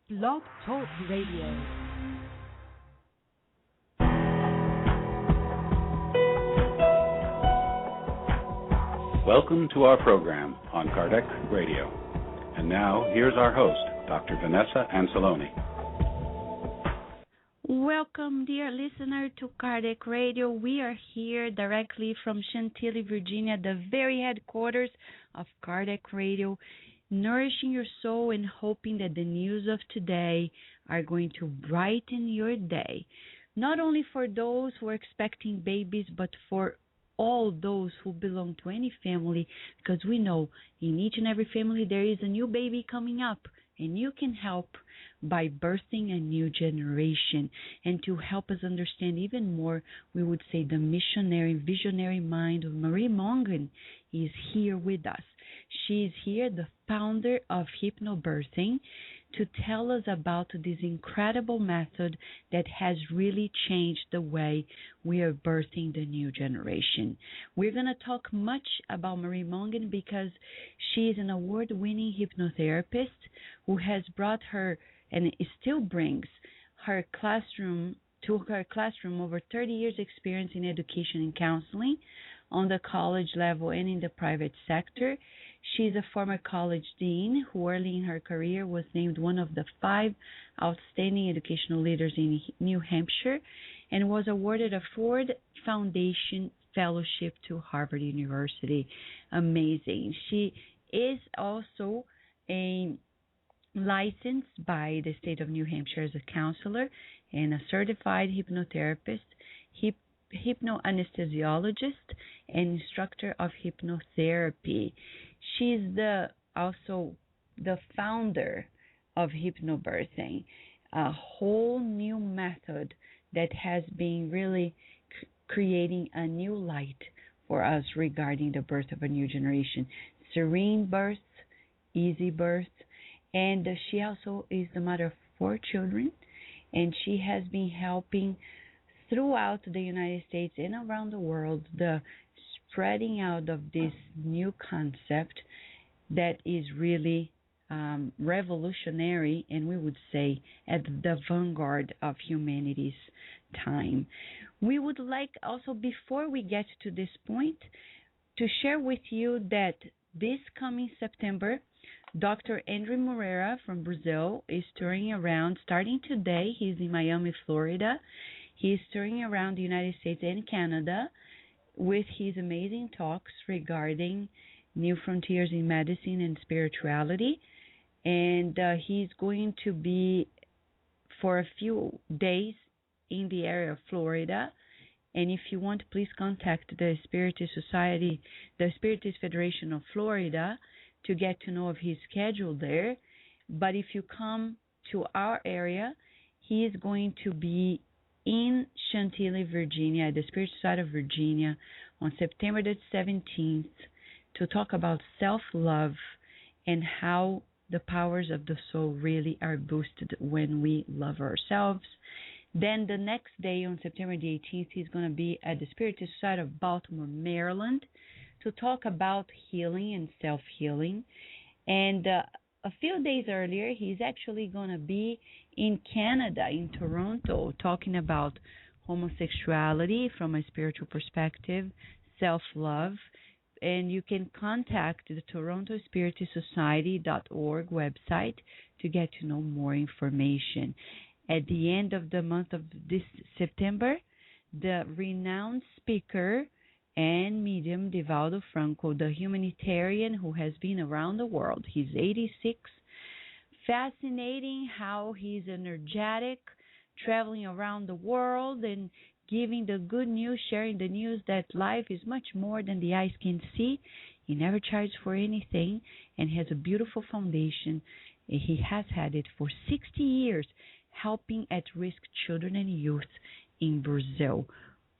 Blog Talk Radio. Welcome to our program on Kardec Radio. And now, here's our host, Dr. Vanessa Anceloni. Welcome, dear listener, to Kardec Radio. We are here directly from Chantilly, Virginia, the very headquarters of Kardec Radio, nourishing your soul and hoping that the news of today are going to brighten your day. Not only for those who are expecting babies, but for all those who belong to any family, because we know in each and every family there is a new baby coming up, and you can help by birthing a new generation. And to help us understand even more, we would say the missionary, visionary mind of Marie Mongan is here with us. She is here, the founder of Hypnobirthing, to tell us about this incredible method that has really changed the way we are birthing the new generation. We're going to talk much about Marie Mongan because she is an award-winning hypnotherapist who has brought her, and still brings her classroom over 30 years experience in education and counseling on the college level and in the private sector. She's a former college dean who early in her career was named one of the 5 outstanding educational leaders in New Hampshire and was awarded a Ford Foundation Fellowship to Harvard University. Amazing. She is also a licensed by the state of New Hampshire as a counselor and a certified hypnotherapist, hypnoanesthesiologist, and instructor of hypnotherapy. She's also the founder of Hypnobirthing, a whole new method that has been really creating a new light for us regarding the birth of a new generation. Serene birth, easy birth, and she also is the mother of 4 children, and she has been helping throughout the United States and around the world the spreading out of this new concept that is really revolutionary, and we would say at the vanguard of humanity's time. We would like also, before we get to this point, to share with you that this coming September, Dr. Andrew Moreira from Brazil is touring around, starting today. He's in Miami, Florida. He's touring around the United States and Canada with his amazing talks regarding new frontiers in medicine and spirituality. And he's going to be for a few days in the area of Florida. And if you want, please contact the Spiritist Society, the Spiritist Federation of Florida, to get to know of his schedule there. But if you come to our area, he is going to be in Chantilly, Virginia, at the Spirit Society of Virginia, on September the 17th, to talk about self-love and how the powers of the soul really are boosted when we love ourselves. Then the next day, on September the 18th, he's going to be at the Spiritist Society of Baltimore, Maryland, to talk about healing and self-healing. And a few days earlier, he's actually going to be in Canada, in Toronto, talking about homosexuality from a spiritual perspective, self-love. And you can contact the Toronto Spiritist Society.org website to get to know more information. At the end of the month of this September, the renowned speaker and medium Divaldo Franco, the humanitarian who has been around the world. He's 86. Fascinating how he's energetic, traveling around the world and giving the good news, sharing the news that life is much more than the eyes can see. He never charges for anything and has a beautiful foundation. He has had it for 60 years, helping at-risk children and youth in Brazil.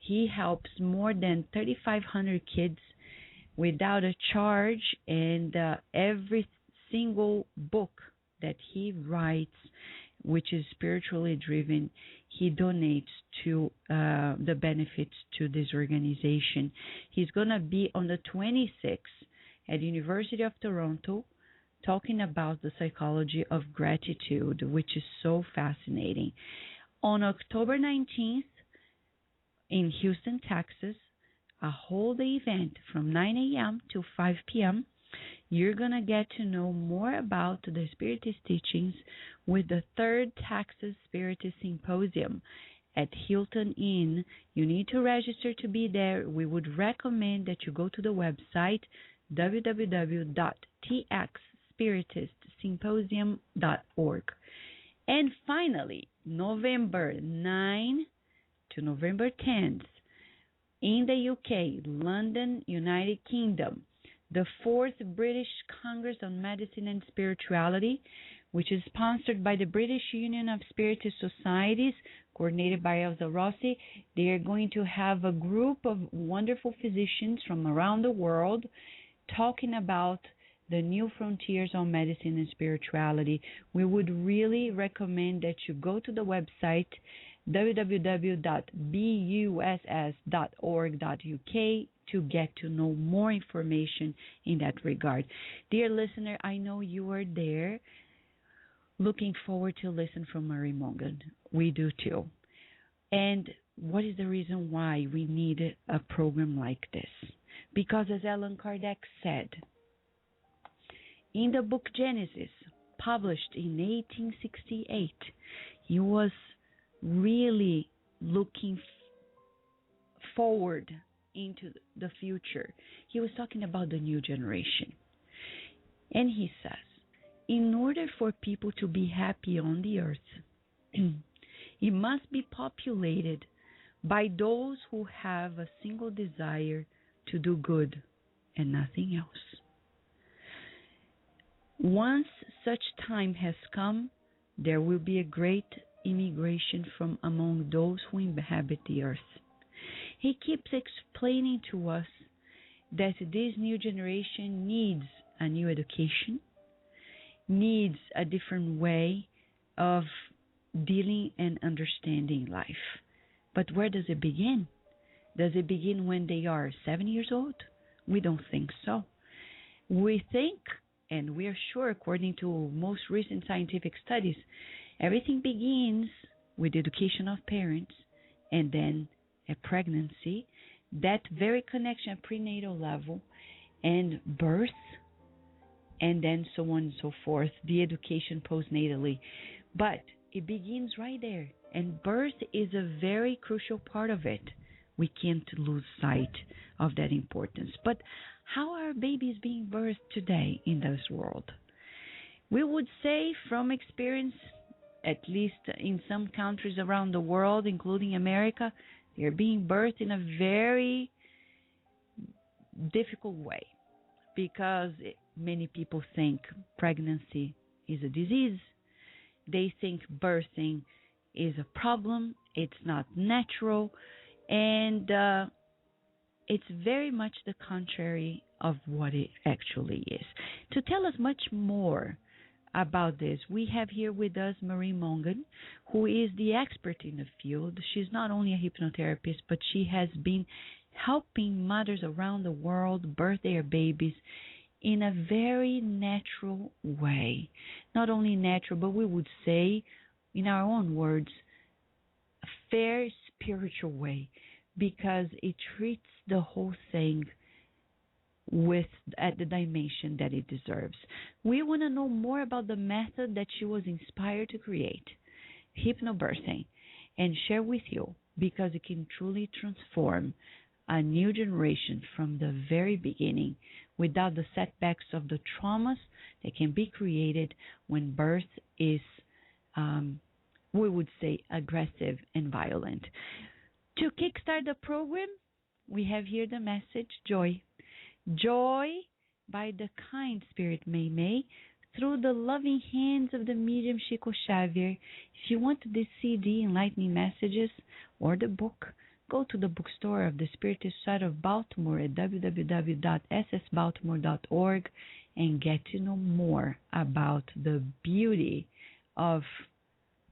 He helps more than 3,500 kids without a charge, and every single book that he writes, which is spiritually driven, he donates to the benefits to this organization. He's going to be on the 26th at the University of Toronto talking about the psychology of gratitude, which is so fascinating. On October 19th in Houston, Texas, a whole day event from 9 a.m. to 5 p.m. You're going to get to know more about the Spiritist teachings with the third Texas Spiritist Symposium at Hilton Inn. You need to register to be there. We would recommend that you go to the website www.txspiritistsymposium.org. And finally, November 9 to November 10th, in the UK, London, United Kingdom, the 4th British Congress on Medicine and Spirituality, which is sponsored by the British Union of Spiritist Societies, coordinated by Elsa Rossi. They are going to have a group of wonderful physicians from around the world talking about the new frontiers on medicine and spirituality. We would really recommend that you go to the website www.buss.org.uk to get to know more information in that regard. Dear listener, I know you are there looking forward to listen from Marie Mongan. We do too. And what is the reason why we need a program like this? Because as Allan Kardec said, in the book Genesis, published in 1868, he was really looking forward into the future. He was talking about the new generation. And he says, in order for people to be happy on the earth, it must be populated by those who have a single desire to do good and nothing else. Once such time has come, there will be a great immigration from among those who inhabit the earth. He keeps explaining to us that this new generation needs a new education, needs a different way of dealing and understanding life. But where does it begin? Does it begin when they are 7 years old? We don't think so. We think, and we are sure, according to most recent scientific studies, everything begins with education of parents and then a pregnancy, that very connection at prenatal level, and birth, and then so on and so forth, the education postnatally. But it begins right there, and birth is a very crucial part of it. We can't lose sight of that importance. But how are babies being birthed today in this world? We would say from experience, at least in some countries around the world, including America, they're being birthed in a very difficult way because many people think pregnancy is a disease. They think birthing is a problem. It's not natural. And it's very much the contrary of what it actually is. To tell us much more about this, we have here with us Marie Mongan, who is the expert in the field. She's not only a hypnotherapist, but she has been helping mothers around the world birth their babies in a very natural way. Not only natural, but we would say, in our own words, a fair spiritual way, because it treats the whole thing at the dimension that it deserves. We want to know more about the method that she was inspired to create, Hypnobirthing, and share with you, because it can truly transform a new generation from the very beginning without the setbacks of the traumas that can be created when birth is, we would say, aggressive and violent. To kickstart the program, we have here the message, Joy. Joy by the kind spirit May May through the loving hands of the medium Chico Xavier. If you want this CD, Enlightening Messages, or the book, go to the bookstore of the Spiritist Society of Baltimore at www.ssbaltimore.org and get to know more about the beauty of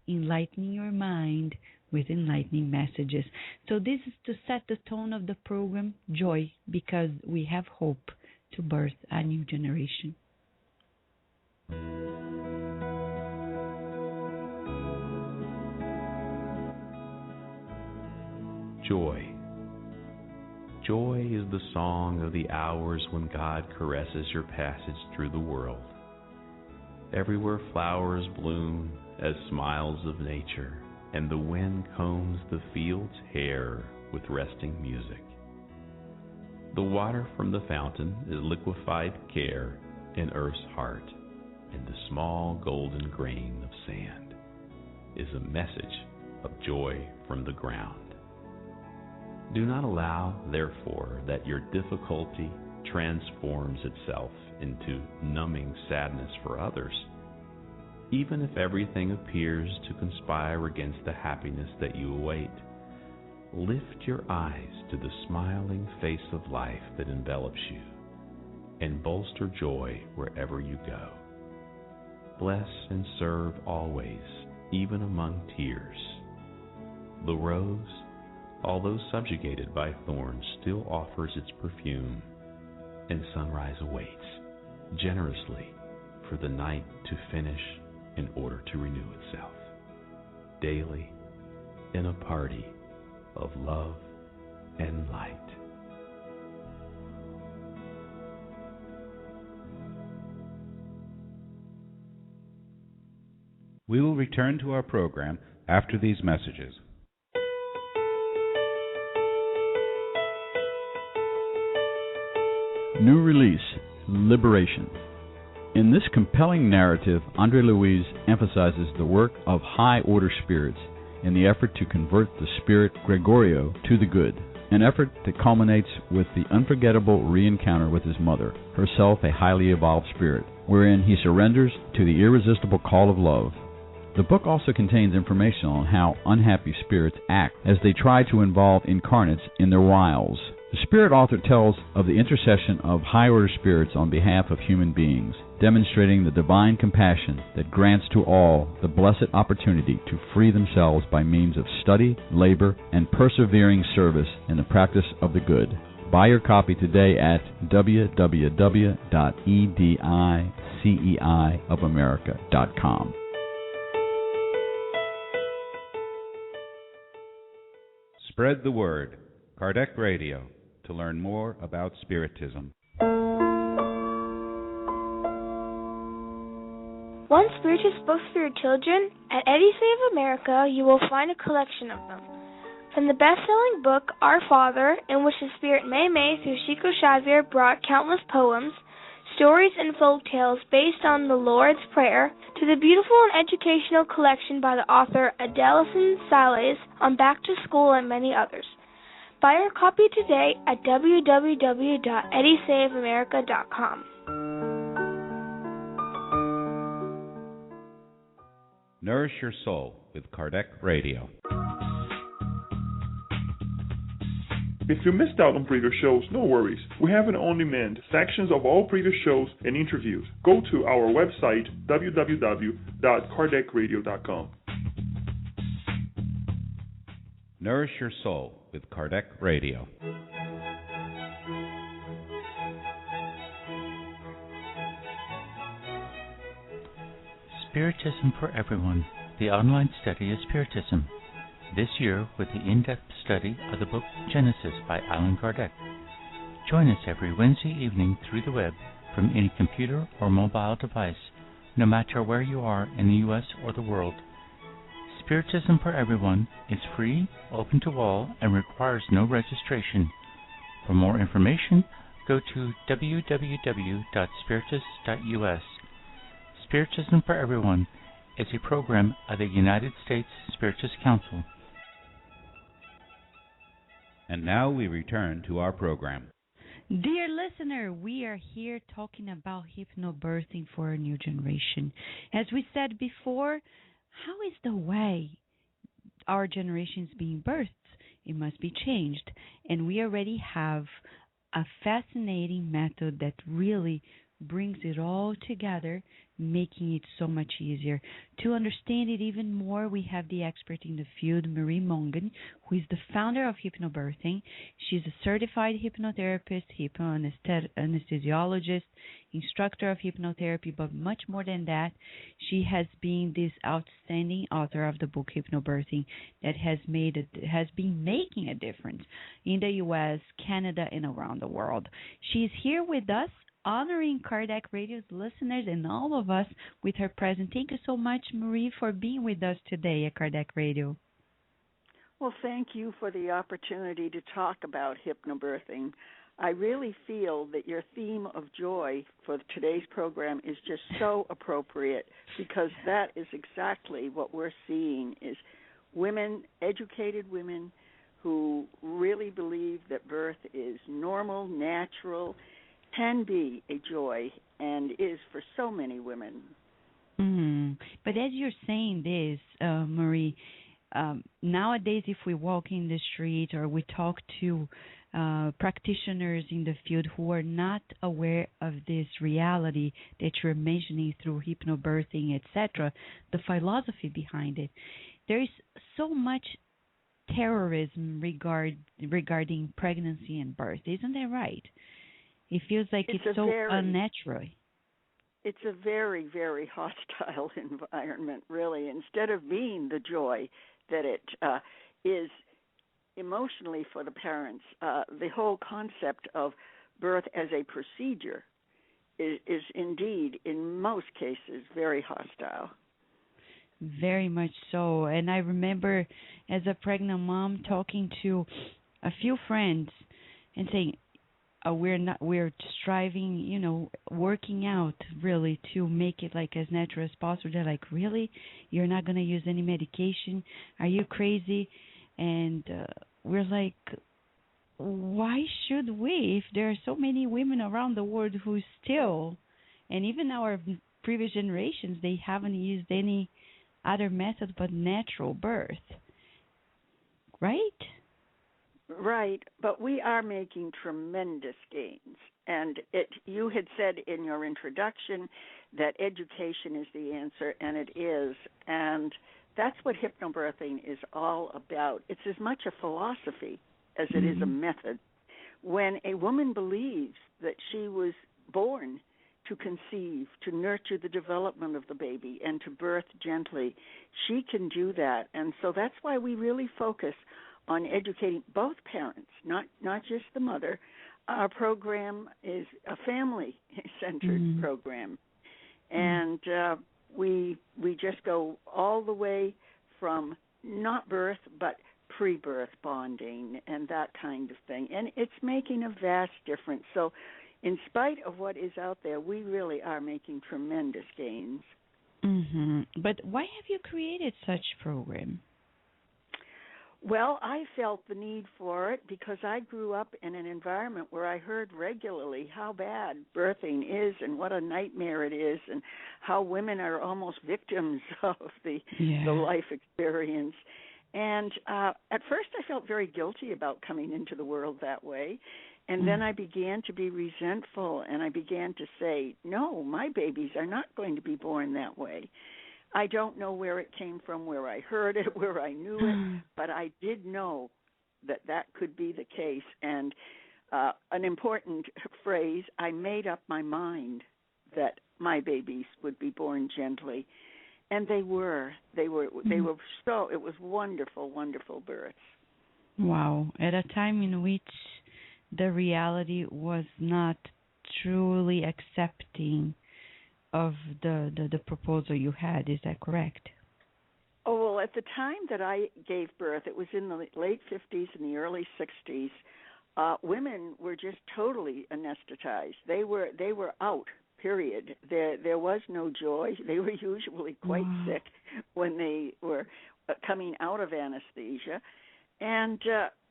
enlightening your mind with enlightening messages. So this is to set the tone of the program, Joy, because we have hope to birth a new generation. Joy. Joy is the song of the hours when God caresses your passage through the world. Everywhere flowers bloom as smiles of nature, and the wind combs the field's hair with resting music. The water from the fountain is liquefied care in earth's heart, and the small golden grain of sand is a message of joy from the ground. Do not allow, therefore, that your difficulty transforms itself into numbing sadness for others. Even if everything appears to conspire against the happiness that you await, lift your eyes to the smiling face of life that envelops you, and bolster joy wherever you go. Bless and serve always, even among tears. The rose, although subjugated by thorns, still offers its perfume, and sunrise awaits generously for the night to finish in order to renew itself. Daily, in a party of love and light. We will return to our program after these messages. New release, Liberation. In this compelling narrative, Andre Louise emphasizes the work of high-order spirits in the effort to convert the spirit Gregorio to the good, an effort that culminates with the unforgettable re-encounter with his mother, herself a highly evolved spirit, wherein he surrenders to the irresistible call of love. The book also contains information on how unhappy spirits act as they try to involve incarnates in their wiles. The spirit author tells of the intercession of high-order spirits on behalf of human beings, demonstrating the divine compassion that grants to all the blessed opportunity to free themselves by means of study, labor, and persevering service in the practice of the good. Buy your copy today at www.ediceiofamerica.com. Spread the word. Kardec Radio, to learn more about Spiritism. Want Spiritist books for your children? At Edicei of America, you will find a collection of them. From the best-selling book, Our Father, in which the Spirit Mei through Chico Xavier brought countless poems, stories, and folk tales based on the Lord's Prayer, to the beautiful and educational collection by the author Adelison Sales on Back to School and many others. Buy your copy today at www.ediceiofamerica.com. Nourish your soul with Kardec Radio. If you missed out on previous shows, no worries. We have an on-demand sections of all previous shows and interviews. Go to our website, www.kardecradio.com. Nourish your soul with Kardec Radio. Spiritism for Everyone, the online study of Spiritism. This year with the in-depth study of the book Genesis by Allan Kardec. Join us every Wednesday evening through the web from any computer or mobile device, no matter where you are in the U.S. or the world. Spiritism for Everyone is free, open to all, and requires no registration. For more information, go to www.spiritus.us. Spiritism for Everyone is a program of the United States Spiritist Council. And now we return to our program. Dear listener, we are here talking about hypnobirthing for a new generation. As we said before, how is the way our generation is being birthed? It must be changed. And we already have a fascinating method that really brings it all together, making it so much easier. To understand it even more, we have the expert in the field, Marie Mongan, who is the founder of Hypnobirthing. She's a certified hypnotherapist, hypnoanesthesiologist, instructor of hypnotherapy, but much more than that, she has been this outstanding author of the book Hypnobirthing that has been making a difference in the U.S., Canada, and around the world. She's here with us, honoring Kardec Radio's listeners and all of us with her presence. Thank you so much, Marie, for being with us today at Kardec Radio. Well, thank you for the opportunity to talk about hypnobirthing. I really feel that your theme of joy for today's program is just so appropriate, because that is exactly what we're seeing is women, educated women, who really believe that birth is normal, natural, can be a joy, and is for so many women. But as you're saying this, Marie, nowadays if we walk in the street or we talk to practitioners in the field who are not aware of this reality that you're mentioning through hypnobirthing, etc., the philosophy behind it, there is so much terrorism regarding pregnancy and birth. Isn't that right? It feels like it's so unnatural. It's a very, very hostile environment, really. Instead of being the joy that it is emotionally for the parents, the whole concept of birth as a procedure is indeed, in most cases, very hostile. Very much so. And I remember as a pregnant mom talking to a few friends and saying, we're striving, working out really to make it like as natural as possible. They're like, really? You're not going to use any medication? Are you crazy? And we're like, why should we? If there are so many women around the world who still, and even our previous generations, they haven't used any other method but natural birth. Right? Right, but we are making tremendous gains. And you had said in your introduction that education is the answer, and it is. And that's what hypnobirthing is all about. It's as much a philosophy as it is a method. When a woman believes that she was born to conceive, to nurture the development of the baby, and to birth gently, she can do that. And so that's why we really focus on educating both parents, not just the mother. Our program is a family-centered program, and we just go all the way from not birth but pre-birth bonding and that kind of thing, and it's making a vast difference. So in spite of what is out there, we really are making tremendous gains. But why have you created such program? Well, I felt the need for it because I grew up in an environment where I heard regularly how bad birthing is and what a nightmare it is and how women are almost victims of the life experience. And at first I felt very guilty about coming into the world that way. And then I began to be resentful, and I began to say, no, my babies are not going to be born that way. I don't know where it came from, where I heard it, where I knew it, but I did know that could be the case. And an important phrase, I made up my mind that my babies would be born gently. And they were so, it was wonderful, wonderful births. Wow. At a time in which the reality was not truly accepting of the proposal you had, is that correct? Oh, well, at the time that I gave birth, it was in the late 50s and the early 60s, women were just totally anesthetized. They were out, period. There was no joy. They were usually quite sick when they were coming out of anesthesia, and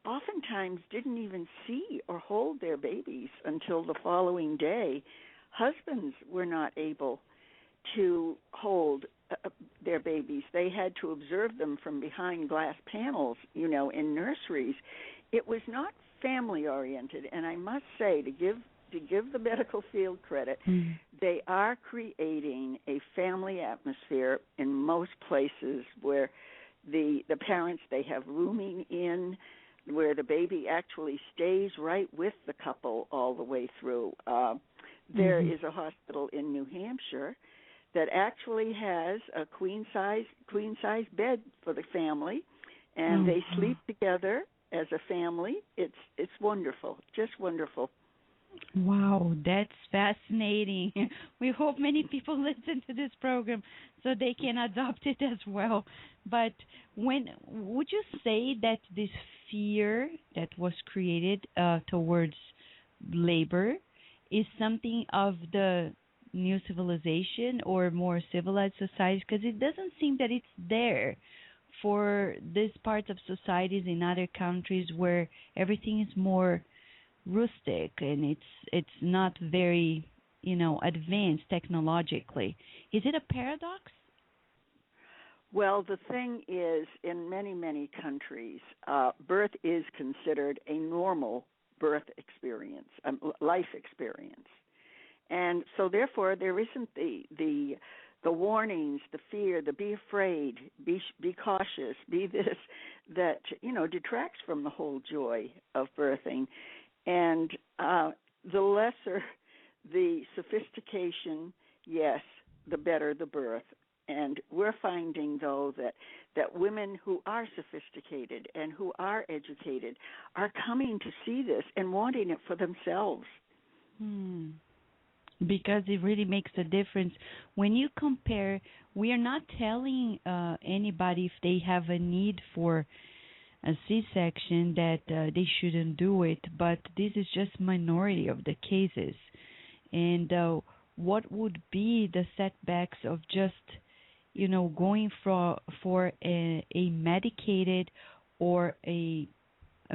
oftentimes didn't even see or hold their babies until the following day. Husbands were not able to hold their babies. They had to observe them from behind glass panels, in nurseries. It was not family-oriented, and I must say, to give the medical field credit, they are creating a family atmosphere in most places where the parents, they have rooming in, where the baby actually stays right with the couple all the way through. There is a hospital in New Hampshire that actually has a queen size bed for the family, and they sleep together as a family. It's wonderful, just wonderful. Wow, that's fascinating. We hope many people listen to this program so they can adopt it as well. But would you say that this fear that was created towards labor is something of the new civilization or more civilized societies? Because it doesn't seem that it's there for this part of societies in other countries where everything is more rustic and it's not very, advanced technologically. Is it a paradox? Well, the thing is, in many, many countries, birth is considered a normal birth experience, life experience. And so, therefore, there isn't the warnings, the fear, the be afraid, be cautious, be this, that, detracts from the whole joy of birthing. And the lesser the sophistication, yes, the better the birth. And we're finding, though, that women who are sophisticated and who are educated are coming to see this and wanting it for themselves. Because it really makes a difference. When you compare, we are not telling anybody if they have a need for a C-section that they shouldn't do it, but this is just minority of the cases. And what would be the setbacks of just, going for a medicated or a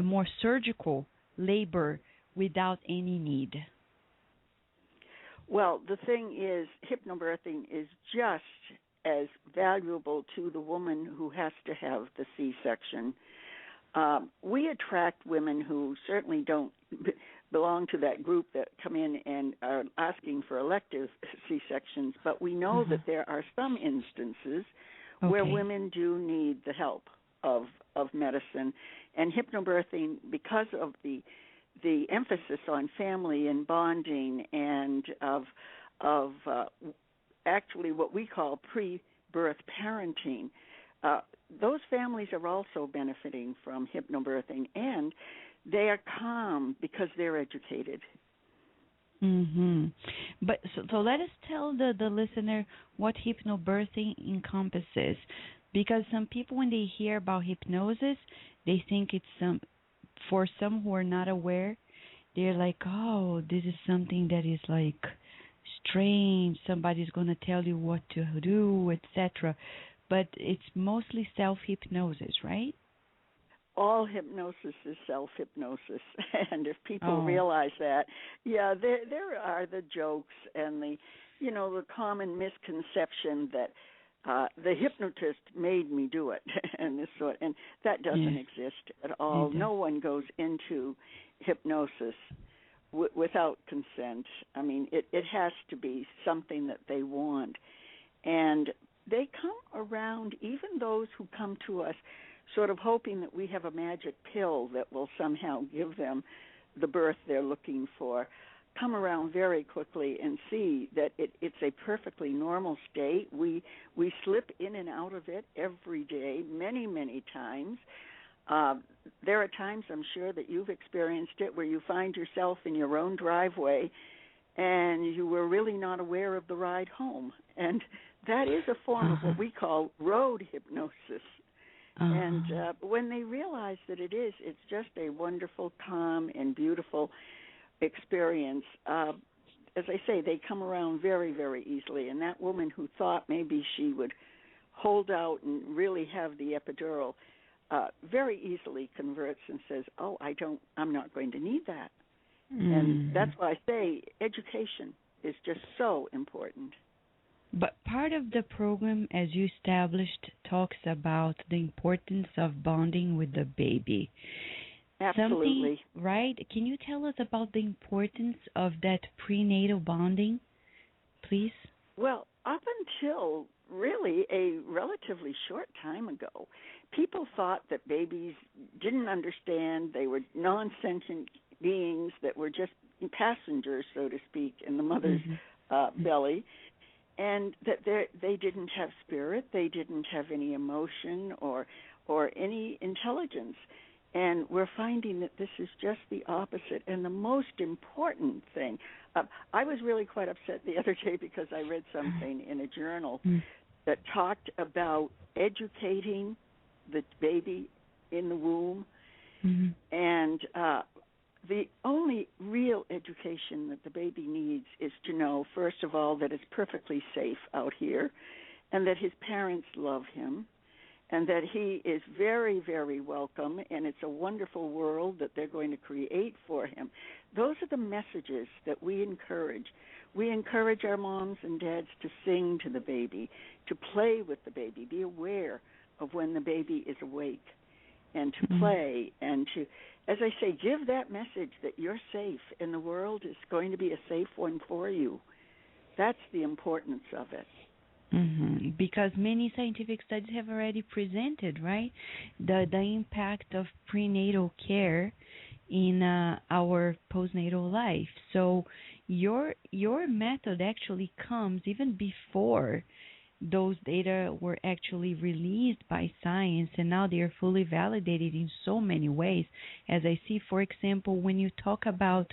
more surgical labor without any need? Well, the thing is, hypnobirthing is just as valuable to the woman who has to have the C-section. We attract women who certainly don't belong to that group that come in and are asking for elective C-sections, but we know that there are some instances where women do need the help of medicine. And hypnobirthing, because of the emphasis on family and bonding and of actually what we call pre-birth parenting, those families are also benefiting from hypnobirthing, and they are calm because they're educated. But so let us tell the listener what hypnobirthing encompasses, because some people, when they hear about hypnosis, they think it's for some who are not aware, they're like, oh, this is something that is like strange. Somebody's going to tell you what to do, etc. But it's mostly self-hypnosis, right? All hypnosis is self-hypnosis, and if people realize that, there are the jokes and the common misconception that the hypnotist made me do it, and this sort, and that doesn't exist at all. No one goes into hypnosis without consent. I mean, it has to be something that they want, and they come around, even those who come to us sort of hoping that we have a magic pill that will somehow give them the birth they're looking for, come around very quickly and see that it's a perfectly normal state. We slip in and out of it every day, many, many times. There are times, I'm sure, that you've experienced it, where you find yourself in your own driveway and you were really not aware of the ride home. And that is a form of what we call road hypnosis. And when they realize that it's just a wonderful, calm, and beautiful experience, as I say, they come around very, very easily. And that woman who thought maybe she would hold out and really have the epidural very easily converts and says, I'm not going to need that. And that's why I say education is just so important. But part of the program, as you established, talks about the importance of bonding with the baby. Absolutely. Something, right? Can you tell us about the importance of that prenatal bonding, please? Well, up until really a relatively short time ago, people thought that babies didn't understand. They were non-sentient beings that were just passengers, so to speak, in the mother's belly, and that they didn't have spirit, they didn't have any emotion or any intelligence. And we're finding that this is just the opposite. And the most important thing, I was really quite upset the other day because I read something in a journal that talked about educating the baby in the womb. And the only real education that the baby needs is to know, first of all, that it's perfectly safe out here and that his parents love him and that he is very, very welcome and it's a wonderful world that they're going to create for him. Those are the messages that we encourage. We encourage our moms and dads to sing to the baby, to play with the baby, be aware of when the baby is awake, and to play and to, as I say, give that message that you're safe and the world is going to be a safe one for you. That's the importance of it. Because many scientific studies have already presented, right, the impact of prenatal care in our postnatal life. So your method actually comes even before those data were actually released by science, and now they are fully validated in so many ways. As I see, for example, when you talk about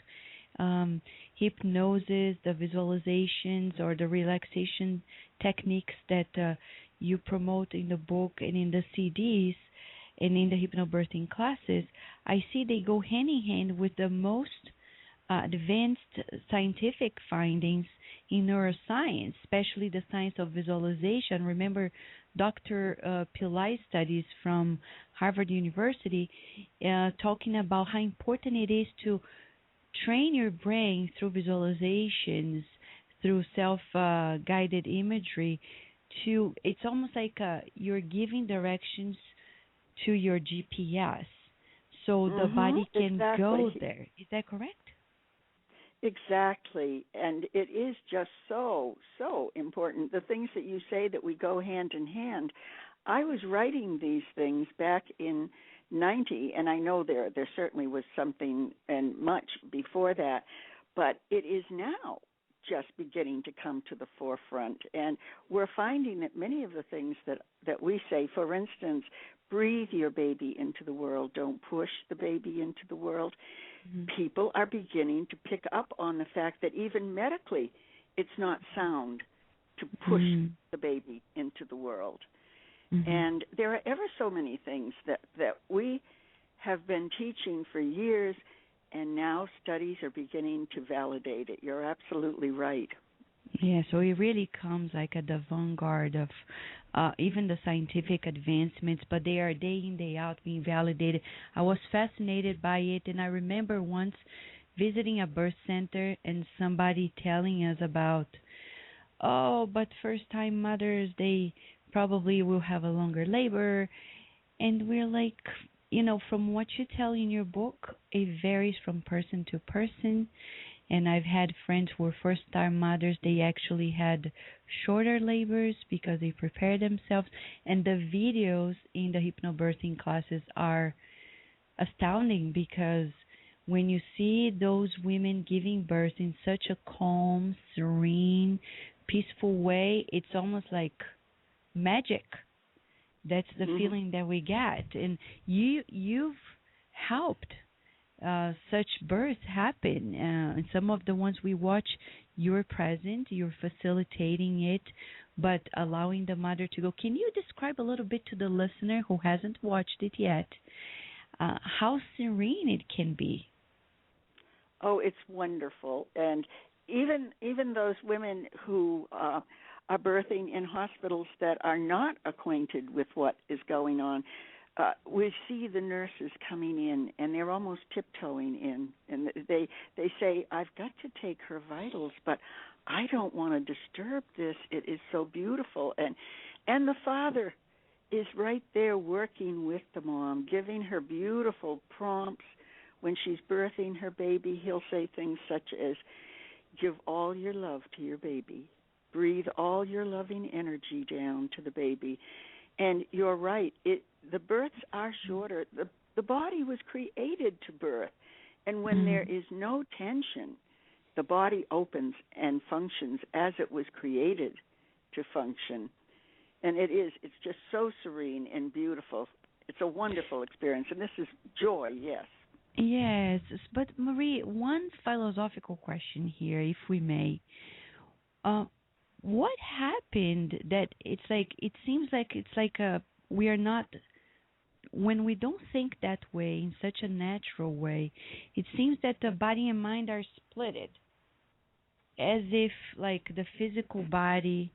hypnosis, the visualizations, or the relaxation techniques that you promote in the book and in the CDs and in the hypnobirthing classes, I see they go hand in hand with the most advanced scientific findings in neuroscience, especially the science of visualization. Remember, Dr. Pillai's studies from Harvard University talking about how important it is to train your brain through visualizations, through self-guided imagery. It's almost like you're giving directions to your GPS, so the body can go there. Is that correct? Exactly, and it is just so important. The things that you say that we go hand in hand. I was writing these things back in 90, and I know there certainly was something and much before that, but it is now just beginning to come to the forefront. And we're finding that many of the things that we say, for instance, breathe your baby into the world, don't push the baby into the world. People are beginning to pick up on the fact that even medically it's not sound to push the baby into the world. And there are ever so many things that we have been teaching for years, and now studies are beginning to validate it. You're absolutely right. Yeah, so it really comes like at the vanguard of even the scientific advancements, but they are day in, day out being validated. I was fascinated by it, and I remember once visiting a birth center and somebody telling us about, but first-time mothers, they probably will have a longer labor. And we're like, from what you tell in your book, it varies from person to person. And I've had friends who were first-time mothers. They actually had shorter labors because they prepared themselves. And the videos in the hypnobirthing classes are astounding because when you see those women giving birth in such a calm, serene, peaceful way, it's almost like magic. That's the feeling that we get. And you've helped such births happen. And some of the ones we watch, you're present, you're facilitating it, but allowing the mother to go. Can you describe a little bit to the listener who hasn't watched it yet how serene it can be? Oh, it's wonderful. And even those women who are birthing in hospitals that are not acquainted with what is going on, we see the nurses coming in, and they're almost tiptoeing in, and they say, I've got to take her vitals, but I don't want to disturb this. It is so beautiful. And the father is right there working with the mom, giving her beautiful prompts. When she's birthing her baby, he'll say things such as, give all your love to your baby. Breathe all your loving energy down to the baby. And you're right, the births are shorter. The body was created to birth, And when there is no tension, the body opens and functions as it was created to function. And it's just so serene and beautiful. It's a wonderful experience. And this is joy, yes. Yes, but Marie, one philosophical question here, if we may. What happened that it seems like we are not, when we don't think that way, in such a natural way, it seems that the body and mind are splitted, as if like the physical body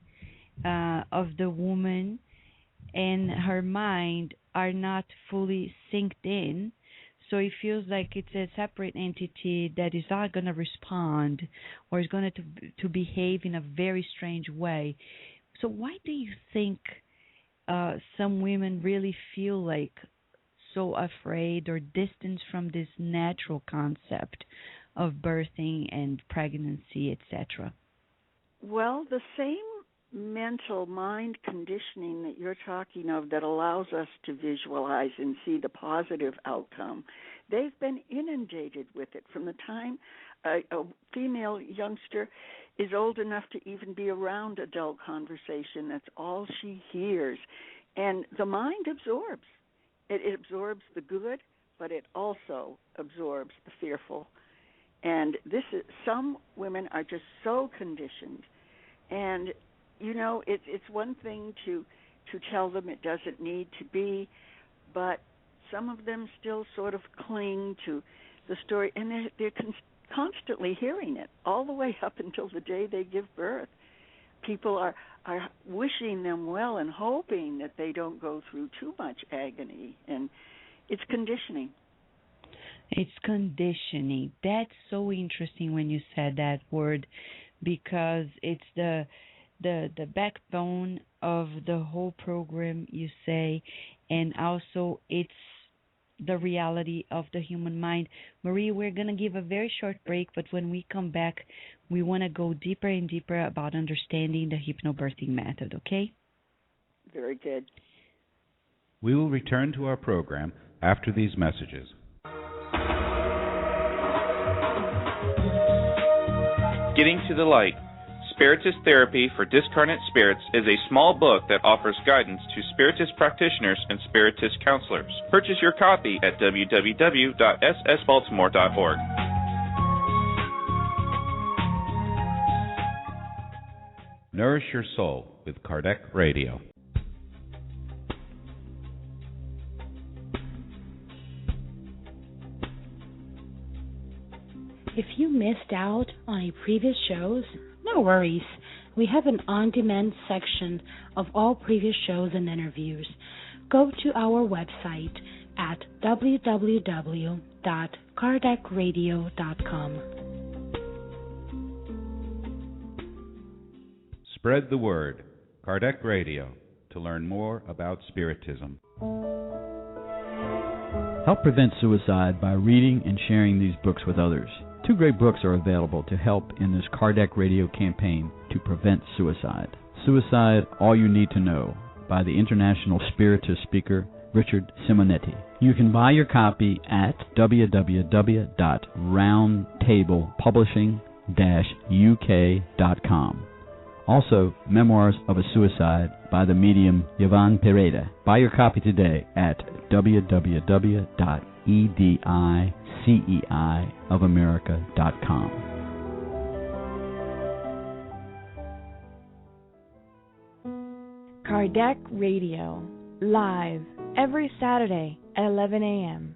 of the woman and her mind are not fully synced in. So it feels like it's a separate entity that is not going to respond or is going to behave in a very strange way. So why do you think some women really feel like so afraid or distanced from this natural concept of birthing and pregnancy, etc.? Well, the same mental mind conditioning that you're talking of that allows us to visualize and see the positive outcome, they've been inundated with it from the time a female youngster is old enough to even be around adult conversation. That's all she hears. And the mind absorbs. It absorbs the good, but it also absorbs the fearful. And some women are just so conditioned. And you know, it's one thing to tell them it doesn't need to be, but some of them still sort of cling to the story, and they're constantly hearing it all the way up until the day they give birth. People are wishing them well and hoping that they don't go through too much agony, and it's conditioning. It's conditioning. That's so interesting when you said that word, because it's the backbone of the whole program, you say, and also it's the reality of the human mind. Marie, we're going to give a very short break, but when we come back, we want to go deeper and deeper about understanding the hypnobirthing method, okay? Very good. We will return to our program after these messages. Getting to the Light. Spiritist Therapy for Discarnate Spirits is a small book that offers guidance to Spiritist practitioners and Spiritist counselors. Purchase your copy at www.ssbaltimore.org. Nourish your soul with Kardec Radio. If you missed out on any previous shows, no worries. We have an on-demand section of all previous shows and interviews. Go to our website at www.kardecradio.com. Spread the word. Kardec Radio, to learn more about Spiritism. Help prevent suicide by reading and sharing these books with others. 2 great books are available to help in this Kardec Radio campaign to prevent suicide. Suicide, All You Need to Know, by the international Spiritist speaker Richard Simonetti. You can buy your copy at www.roundtablepublishing-uk.com. Also, Memoirs of a Suicide by the medium Yvonne Pereda. Buy your copy today at www.ediceiofamerica.com. Kardec Radio, live every Saturday at 11 a.m.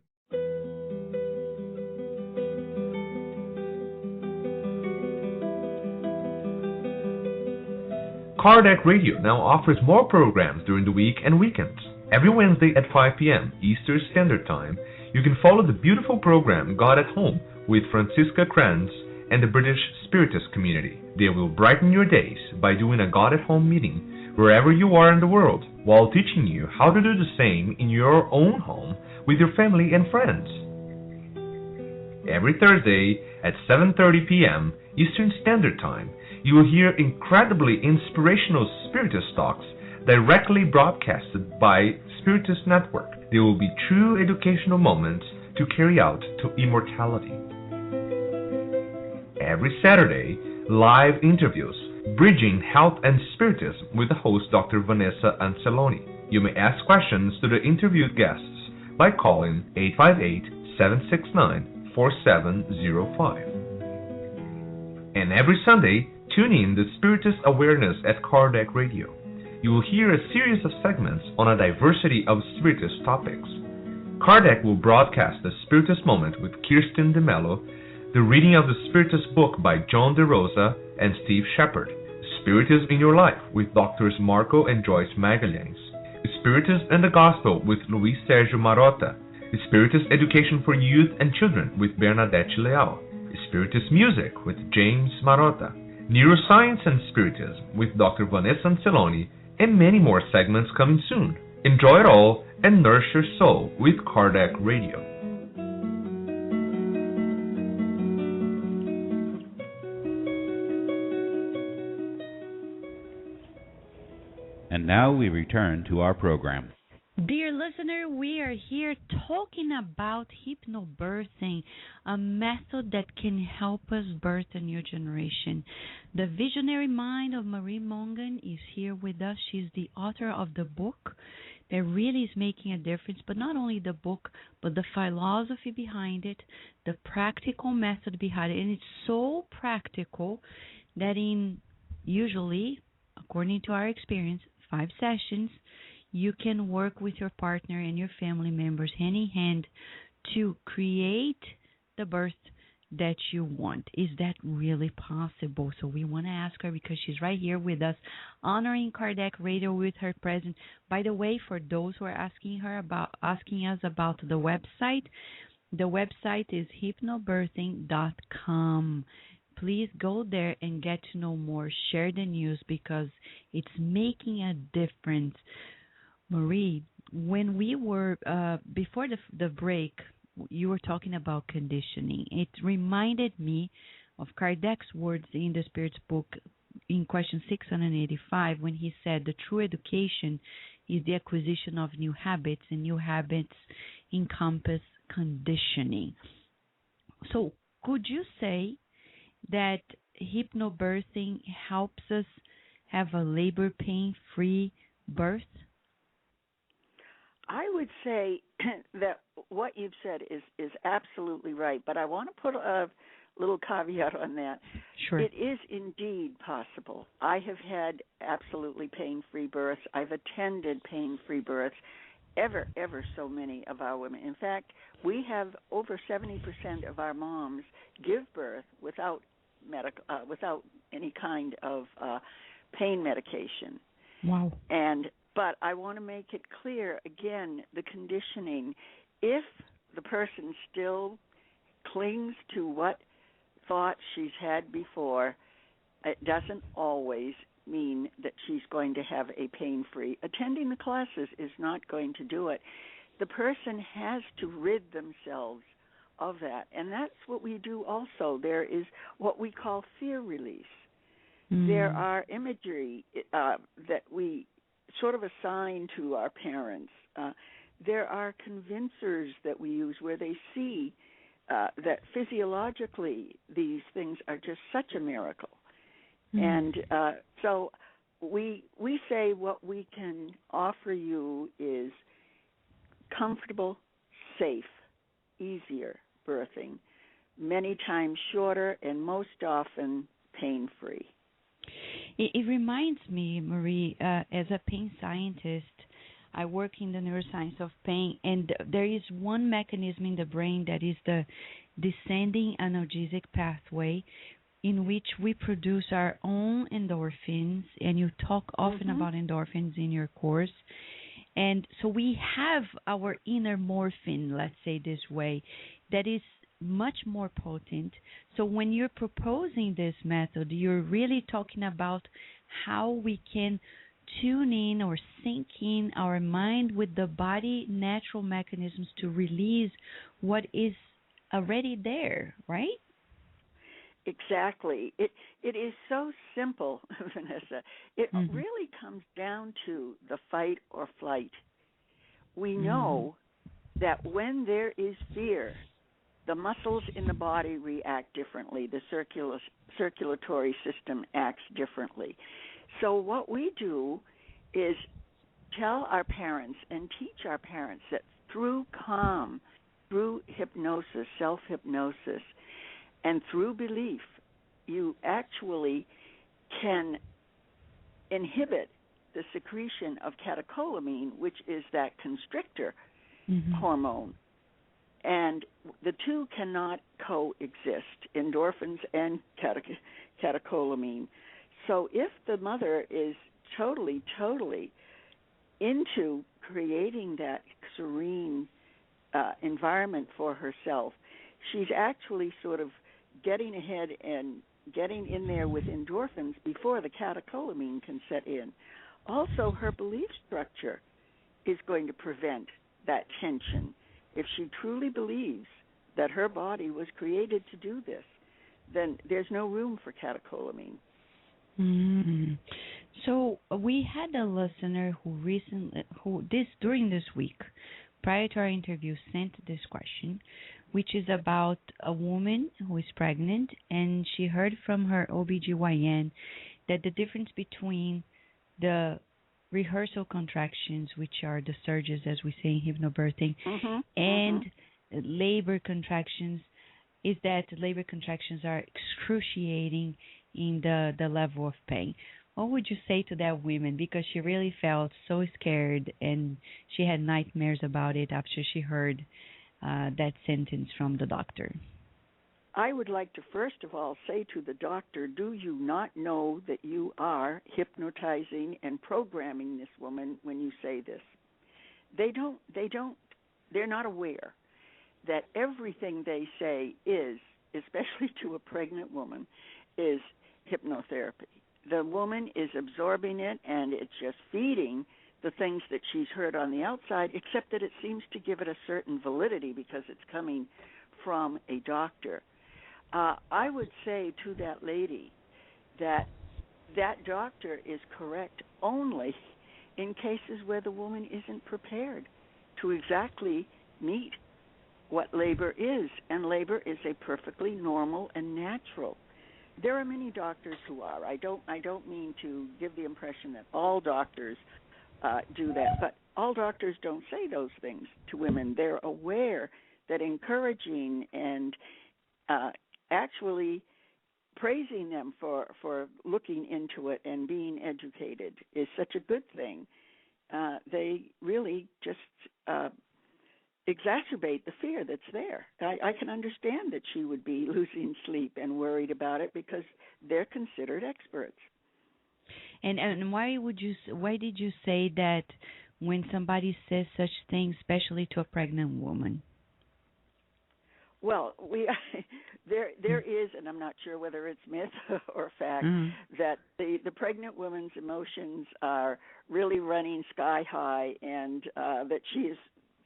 Kardec Radio now offers more programs during the week and weekends. Every Wednesday at 5 p.m. Eastern Standard Time, you can follow the beautiful program God at Home with Francisca Kranz and the British Spiritist community. They will brighten your days by doing a God at Home meeting wherever you are in the world, while teaching you how to do the same in your own home with your family and friends. Every Thursday at 7:30 p.m. Eastern Standard Time, you will hear incredibly inspirational Spiritist talks directly broadcasted by Spiritist Network. They will be true educational moments to carry out to immortality. every Saturday, live interviews, Bridging Health and Spiritism with the host Dr. Vanessa Anceloni. You may ask questions to the interviewed guests by calling 858-769-4705. And every Sunday, tune in to Spiritist Awareness at Kardec Radio. You will hear a series of segments on a diversity of Spiritist topics. Kardec will broadcast the Spiritist Moment with Kirsten DeMello, the reading of the Spiritist book by John DeRosa and Steve Shepard, Spiritism in Your Life with Drs. Marco and Joyce Magalhães, Spiritism and the Gospel with Luis Sergio Marotta, Spiritist Education for Youth and Children with Bernadette Leal, Spiritist Music with James Marotta, Neuroscience and Spiritism with Dr. Vanessa Anceloni, and many more segments coming soon. Enjoy it all and nourish your soul with Kardec Radio. And now we return to our program. Dear listener, we are here talking about hypnobirthing, a method that can help us birth a new generation. The visionary mind of Marie Mongan is here with us. She's the author of the book that really is making a difference, but not only the book, but the philosophy behind it, the practical method behind it. And it's so practical that in usually, according to our experience, 5 sessions, you can work with your partner and your family members hand in hand to create the birth that you want. Is that really possible? So we want to ask her because she's right here with us, honoring Kardec Radio with her presence. By the way, for those who are asking us about the website is hypnobirthing.com. Please go there and get to know more. Share the news because it's making a difference. Marie, when we were, before the break, you were talking about conditioning. It reminded me of Kardec's words in the Spirit's book in question 685 when he said the true education is the acquisition of new habits, and new habits encompass conditioning. So could you say that hypnobirthing helps us have a labor pain-free birth? I would say that what you've said is absolutely right, but I want to put a little caveat on that. Sure. It is indeed possible. I have had absolutely pain-free births. I've attended pain-free births, ever so many of our women. In fact, we have over 70% of our moms give birth without any kind of pain medication. Wow. But I want to make it clear, again, the conditioning, if the person still clings to what thoughts she's had before, it doesn't always mean that she's going to have a pain-free. Attending the classes is not going to do it. The person has to rid themselves of that, and that's what we do also. There is what we call fear release. There are imagery that we sort of assign to our parents. There are convincers that we use where they see that physiologically these things are just such a miracle. And so we say what we can offer you is comfortable, safe, easier birthing, many times shorter and most often pain-free. It reminds me, Marie, as a pain scientist, I work in the neuroscience of pain, and there is one mechanism in the brain that is the descending analgesic pathway in which we produce our own endorphins, and you talk often about endorphins in your course. And so we have our inner morphine, let's say this way, that is much more potent. So when you're proposing this method, you're really talking about how we can tune in or sync in our mind with the body natural mechanisms to release what is already there, right? Exactly. It is so simple, Vanessa. It really comes down to the fight or flight. We know that when there is fear, the muscles in the body react differently. The circulatory system acts differently. So what we do is tell our parents and teach our parents that through calm, through hypnosis, self-hypnosis, and through belief, you actually can inhibit the secretion of catecholamine, which is that constrictor hormone. And the two cannot coexist, endorphins and catecholamine. So if the mother is totally into creating that serene environment for herself, she's actually sort of getting ahead and getting in there with endorphins before the catecholamine can set in. Also, her belief structure is going to prevent that tension. If she truly believes that her body was created to do this, then there's no room for catecholamine. Mm-hmm. So we had a listener during this week, prior to our interview, sent this question, which is about a woman who is pregnant, and she heard from her OBGYN that the difference between the rehearsal contractions, which are the surges, as we say in hypnobirthing, and labor contractions, is that labor contractions are excruciating in the level of pain. What would you say to that woman? Because she really felt so scared, and she had nightmares about it after she heard that sentence from the doctor. I would like to first of all say to the doctor, do you not know that you are hypnotizing and programming this woman when you say this? They're not aware that everything they say is, especially to a pregnant woman, is hypnotherapy. The woman is absorbing it, and it's just feeding the things that she's heard on the outside, except that it seems to give it a certain validity because it's coming from a doctor. I would say to that lady that doctor is correct only in cases where the woman isn't prepared to exactly meet what labor is, and labor is a perfectly normal and natural. There are many doctors who are. I don't mean to give the impression that all doctors do that, but all doctors don't say those things to women. They're aware that encouraging and actually praising them for looking into it and being educated is such a good thing. They really just exacerbate the fear that's there. I can understand that she would be losing sleep and worried about it because they're considered experts. And why did you say that when somebody says such things, especially to a pregnant woman? Well, there is, and I'm not sure whether it's myth or fact, that the pregnant woman's emotions are really running sky high, and that she is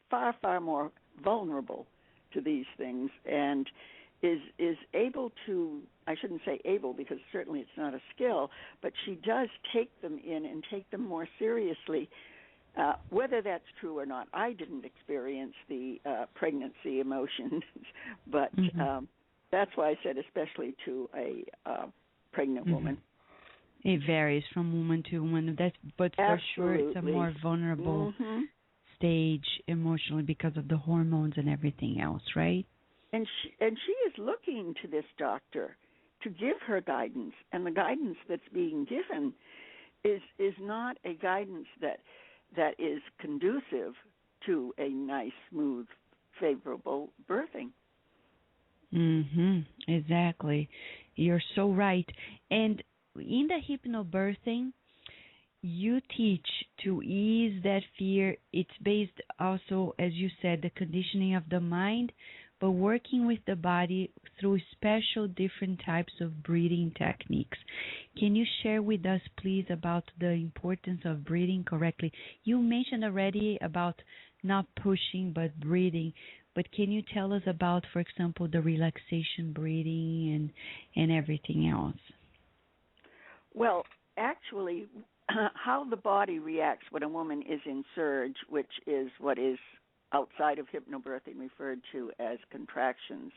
far more vulnerable to these things, and is able to, I shouldn't say able because certainly it's not a skill, but she does take them in and take them more seriously. Whether that's true or not, I didn't experience the pregnancy emotions, but that's why I said especially to a pregnant woman. It varies from woman to woman, but for sure it's a more vulnerable stage emotionally because of the hormones and everything else, right? And she is looking to this doctor to give her guidance, and the guidance that's being given is not a guidance that is conducive to a nice, smooth, favorable birthing. Exactly. You're so right. And in the hypnobirthing, you teach to ease that fear. It's based also, as you said, the conditioning of the mind, but working with the body through special different types of breathing techniques. Can you share with us, please, about the importance of breathing correctly? You mentioned already about not pushing but breathing, but can you tell us about, for example, the relaxation breathing and everything else? Well, actually, how the body reacts when a woman is in surge, which is what is outside of hypnobirthing referred to as contractions.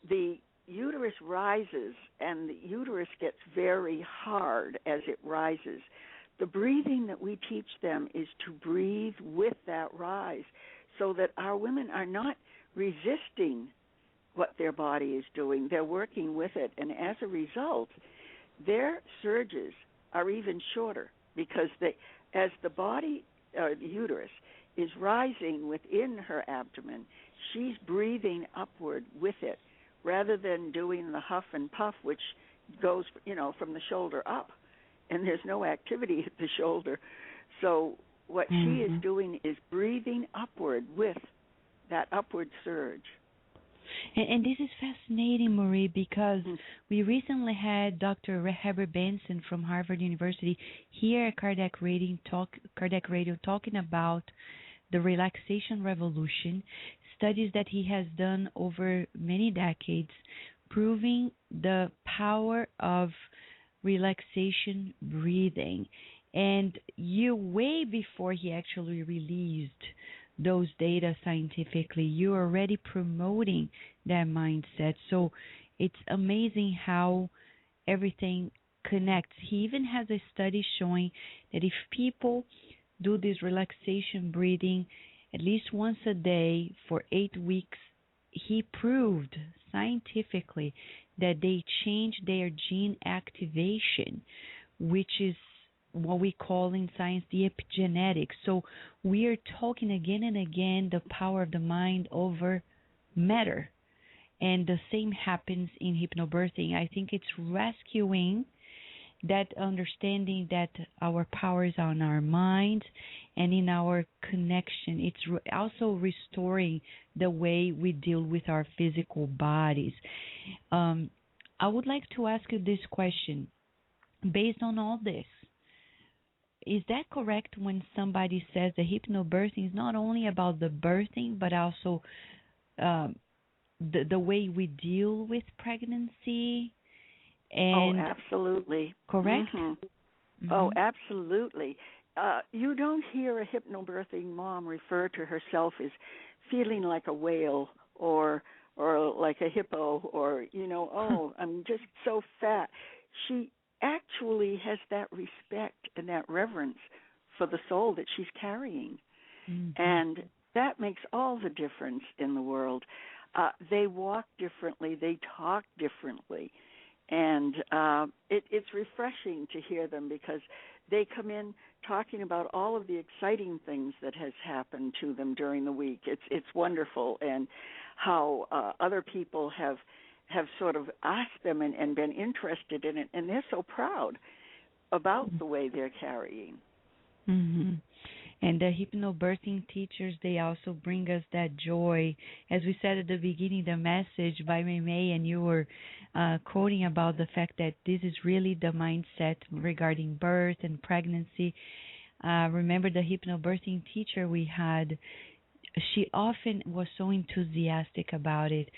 The uterus rises, and the uterus gets very hard as it rises. The breathing that we teach them is to breathe with that rise, so that our women are not resisting what their body is doing. They're working with it, and as a result, their surges are even shorter, because as the body, the uterus, is rising within her abdomen, she's breathing upward with it, rather than doing the huff and puff, which goes, from the shoulder up, and there's no activity at the shoulder. So what she is doing is breathing upward with that upward surge. And this is fascinating, Marie, because we recently had Dr. Heber Benson from Harvard University here at Cardiac Radio talking about the relaxation revolution, studies that he has done over many decades, proving the power of relaxation breathing. And way before he actually released those data scientifically, you're already promoting that mindset. So it's amazing how everything connects. He even has a study showing that if people do this relaxation breathing at least once a day for 8 weeks, he proved scientifically that they change their gene activation, which is what we call in science the epigenetics. So we are talking again and again the power of the mind over matter. And the same happens in hypnobirthing. I think it's rescuing that understanding that our power is on our minds and in our connection. It's also restoring the way we deal with our physical bodies. I would like to ask you this question. Based on all this, is that correct when somebody says that hypnobirthing is not only about the birthing, but also the way we deal with pregnancy? And absolutely. Correct? Oh, absolutely. You don't hear a hypnobirthing mom refer to herself as feeling like a whale or like a hippo or, oh, I'm just so fat. She actually has that respect and that reverence for the soul that she's carrying. And that makes all the difference in the world. They walk differently. They talk differently. And it's refreshing to hear them because they come in talking about all of the exciting things that has happened to them during the week. It's wonderful, and how other people have sort of asked them and been interested in it, and they're so proud about the way they're carrying. And the hypnobirthing teachers, they also bring us that joy. As we said at the beginning, the message by May, and you were quoting about the fact that this is really the mindset regarding birth and pregnancy. Remember the hypnobirthing teacher we had, she often was so enthusiastic about it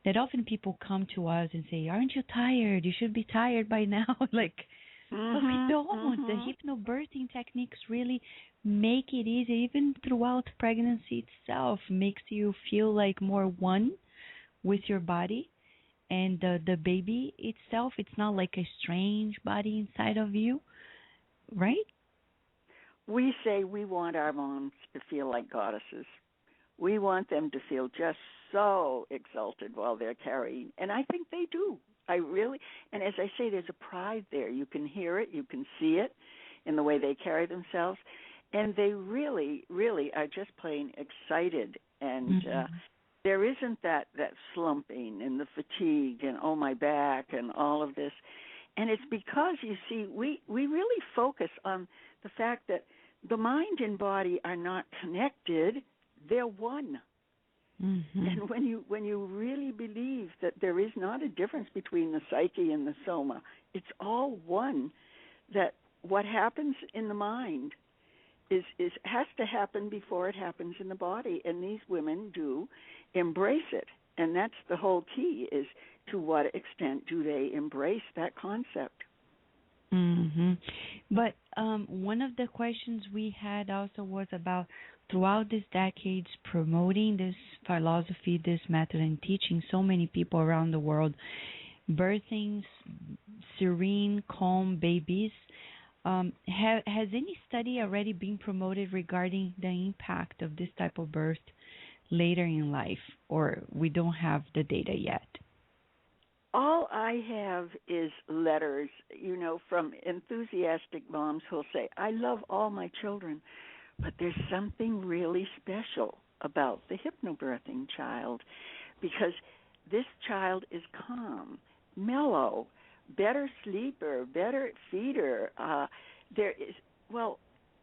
that often people come to us and say, aren't you tired? You should be tired by now. But we don't. The hypnobirthing techniques really make it easy, even throughout pregnancy itself, makes you feel like more one with your body and the baby itself. It's not like a strange body inside of you, right? We say we want our moms to feel like goddesses. We want them to feel just so exalted while they're carrying, and I think they do. And as I say, there's a pride there. You can hear it, you can see it in the way they carry themselves, and they really, really are just plain excited. And there isn't that slumping and the fatigue and, oh, my back and all of this. And it's because, you see, we really focus on the fact that the mind and body are not connected, they're one. And when you really believe that there is not a difference between the psyche and the soma, it's all one, that what happens in the mind has to happen before it happens in the body, and these women do embrace it. And that's the whole key, is to what extent do they embrace that concept. But one of the questions we had also was about throughout these decades promoting this philosophy, this method, and teaching so many people around the world, birthing serene, calm babies. Has any study already been promoted regarding the impact of this type of birth later in life, or we don't have the data yet? All I have is letters, from enthusiastic moms who'll say, I love all my children, but there's something really special about the hypnobirthing child, because this child is calm, mellow, better sleeper, better feeder.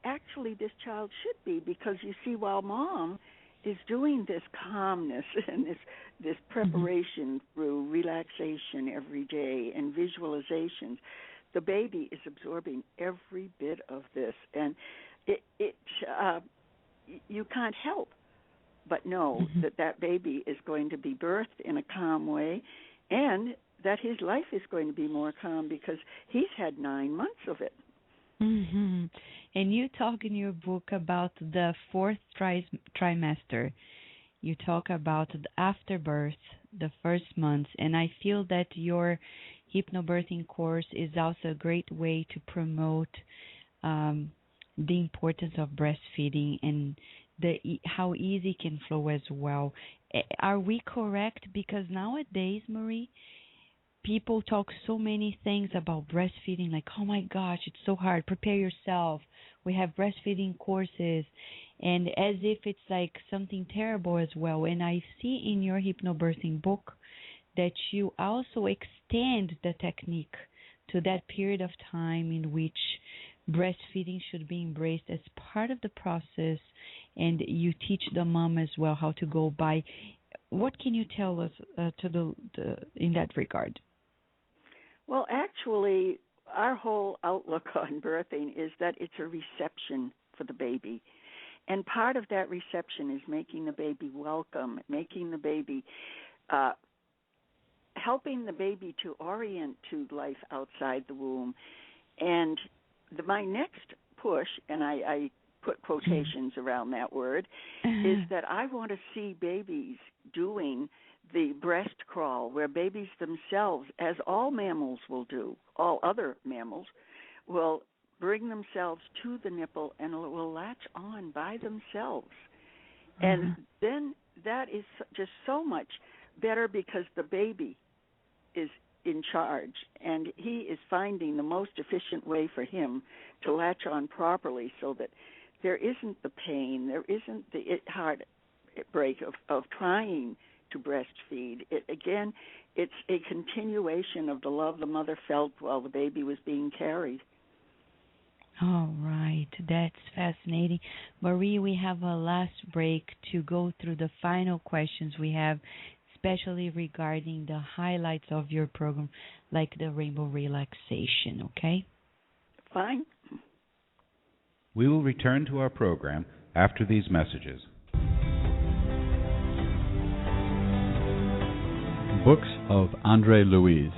Actually this child should be, because you see, while mom is doing this calmness and this preparation through relaxation every day and visualizations, the baby is absorbing every bit of this, and you can't help but know that baby is going to be birthed in a calm way, and that his life is going to be more calm because he's had 9 months of it. Mm-hmm. And you talk in your book about the fourth trimester. You talk about the afterbirth, the first months, and I feel that your hypnobirthing course is also a great way to promote the importance of breastfeeding and how easy it can flow as well. Are we correct? Because nowadays, Marie, people talk so many things about breastfeeding, like, oh my gosh, it's so hard, prepare yourself. We have breastfeeding courses, and as if it's like something terrible as well. And I see in your hypnobirthing book that you also extend the technique to that period of time in which breastfeeding should be embraced as part of the process, and you teach the mom as well how to go by. What can you tell us in that regard? Well, actually, our whole outlook on birthing is that it's a reception for the baby. And part of that reception is making the baby welcome, making the baby, helping the baby to orient to life outside the womb. And my next push, and I put quotations around that word, is that I want to see babies doing the breast crawl, where babies themselves, as all mammals will do, all other mammals, will bring themselves to the nipple and will latch on by themselves. And then that is just so much better, because the baby is in charge, and he is finding the most efficient way for him to latch on properly, so that there isn't the pain, there isn't the heartbreak of trying to breastfeed. It's a continuation of the love the mother felt while the baby was being carried. All right, that's fascinating. Marie, we have a last break to go through the final questions we have, especially regarding the highlights of your program, like the rainbow relaxation, okay? Fine. We will return to our program after these messages. Books of Andre Luis.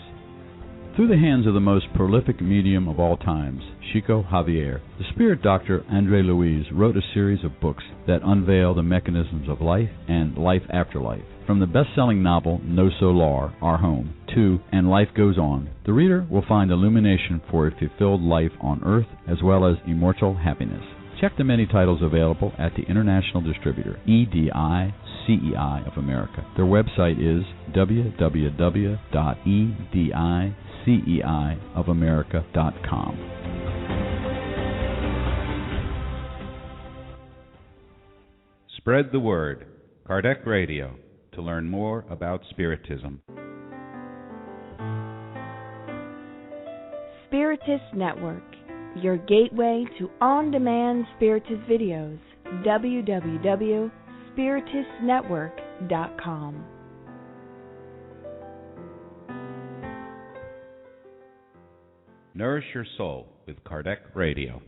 Through the hands of the most prolific medium of all times, Chico Javier, the spirit doctor Andre Luis wrote a series of books that unveil the mechanisms of life and life after life. From the best-selling novel No Solar, Our Home, to And Life Goes On, the reader will find illumination for a fulfilled life on Earth as well as immortal happiness. Check the many titles available at the international distributor, EDI CEI of America. Their website is www.ediceiofamerica.com. Spread the word. Kardec Radio, to learn more about Spiritism. Spiritist Network, your gateway to on-demand Spiritist videos. www.spiritistnetwork.com. Nourish your soul with Kardec Radio.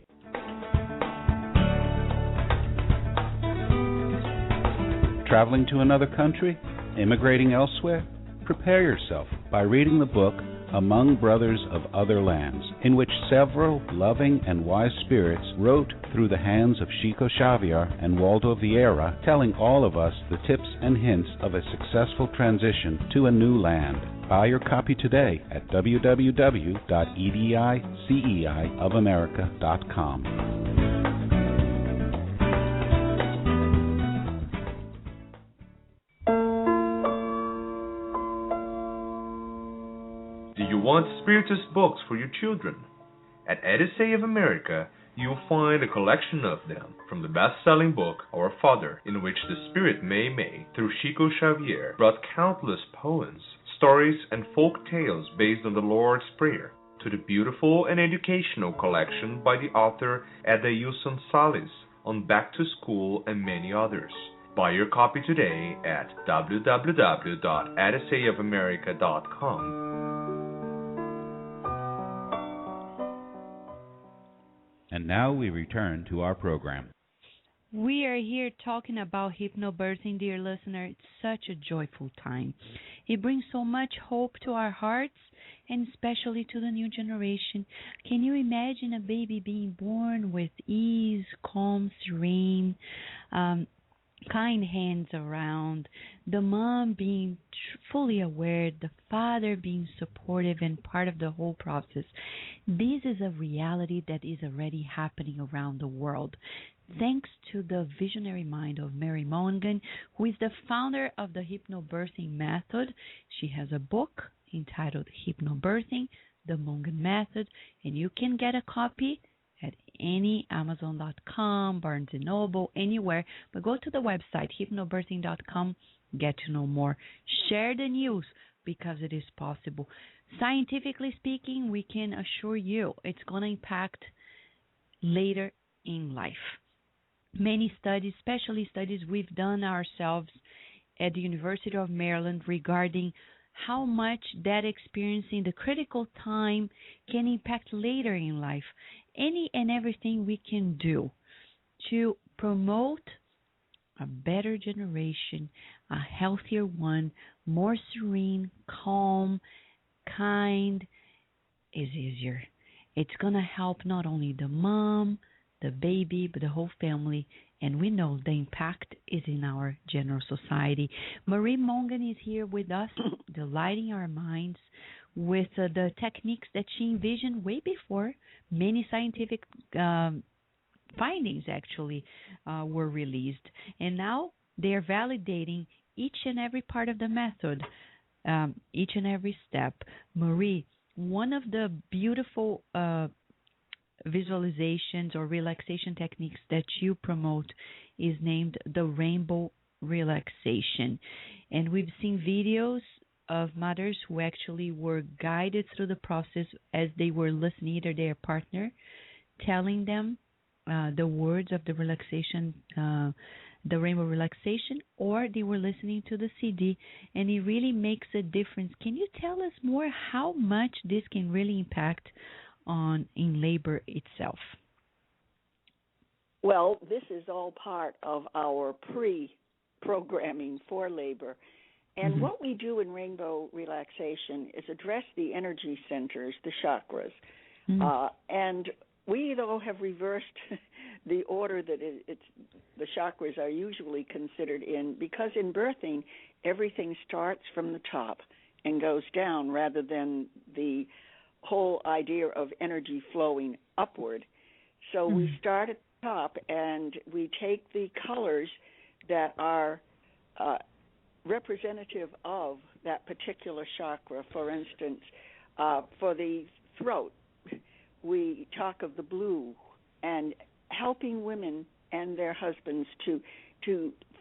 Traveling to another country? Immigrating elsewhere? Prepare yourself by reading the book Among Brothers of Other Lands, in which several loving and wise spirits wrote through the hands of Chico Xavier and Waldo Vieira, telling all of us the tips and hints of a successful transition to a new land. Buy your copy today at www.ediceiofamerica.com. Do you want Spiritist books for your children? At Odyssey of America, you'll find a collection of them, from the best-selling book Our Father, in which the Spirit Mei Mei, through Chico Xavier, brought countless poems, stories, and folk tales based on the Lord's Prayer, to the beautiful and educational collection by the author Eda Wilson Salis on Back to School and many others. Buy your copy today at www.odysseyofamerica.com. And now we return to our program. We are here talking about hypnobirthing, dear listener. It's such a joyful time. It brings so much hope to our hearts, and especially to the new generation. Can you imagine a baby being born with ease, calm, serene, kind hands around, the mom being fully aware, the father being supportive and part of the whole process? This is a reality that is already happening around the world, thanks to the visionary mind of Mary Mongan, who is the founder of the Hypnobirthing Method. She has a book entitled Hypnobirthing, The Mongan Method, and you can get a copy at any Amazon.com, Barnes & Noble, anywhere. But go to the website, hypnobirthing.com, get to know more. Share the news, because it is possible. Scientifically speaking, we can assure you it's going to impact later in life. Many studies, especially studies we've done ourselves at the University of Maryland regarding how much that experience in the critical time can impact later in life. Any and everything we can do to promote a better generation, a healthier one, more serene, calm, kind, is easier. It's going to help not only the mom, the baby, but the whole family. And we know the impact is in our general society. Marie Mongan is here with us, delighting our minds with the techniques that she envisioned way before many scientific findings actually were released. And now they are validating each and every part of the method, each and every step. Marie, one of the beautiful visualizations or relaxation techniques that you promote is named the rainbow relaxation. And we've seen videos of mothers who actually were guided through the process as they were listening, either their partner telling them the words of the relaxation, the rainbow relaxation, or they were listening to the CD, and it really makes a difference. Can you tell us more how much this can really impact in labor itself? Well, this is all part of our pre-programming for labor. And what we do in rainbow relaxation is address the energy centers, the chakras. And we, though, have reversed the order that the chakras are usually considered in, because in birthing, everything starts from the top and goes down rather than the whole idea of energy flowing upward. So we start at the top and we take the colors that are representative of that particular chakra. For instance, for the throat, we talk of the blue, and helping women and their husbands to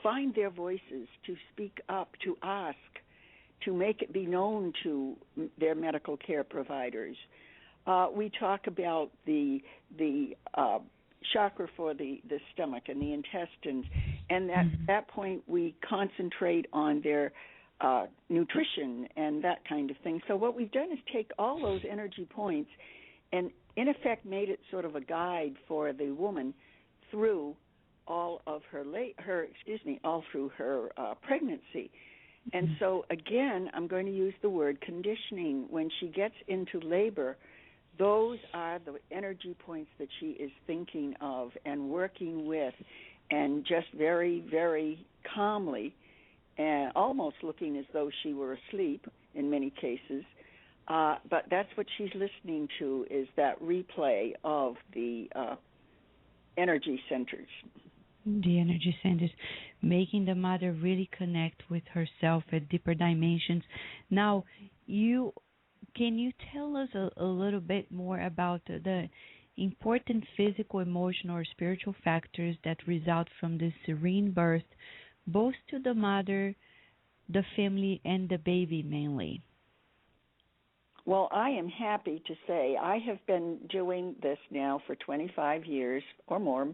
find their voices, to speak up, to ask, to make it be known to their medical care providers. We talk about the chakra for the stomach and the intestines, and at that point we concentrate on their nutrition and that kind of thing. So what we've done is take all those energy points and in effect made it sort of a guide for the woman through all of all through her pregnancy. And so, again, I'm going to use the word conditioning. When she gets into labor, those are the energy points that she is thinking of and working with, and just very, very calmly, and almost looking as though she were asleep in many cases. But that's what she's listening to, is that replay of the energy centers. The energy centers, making the mother really connect with herself at deeper dimensions. Now, can you tell us a little bit more about the important physical, emotional, or spiritual factors that result from this serene birth, both to the mother, the family, and the baby mainly? Well, I am happy to say I have been doing this now for 25 years or more.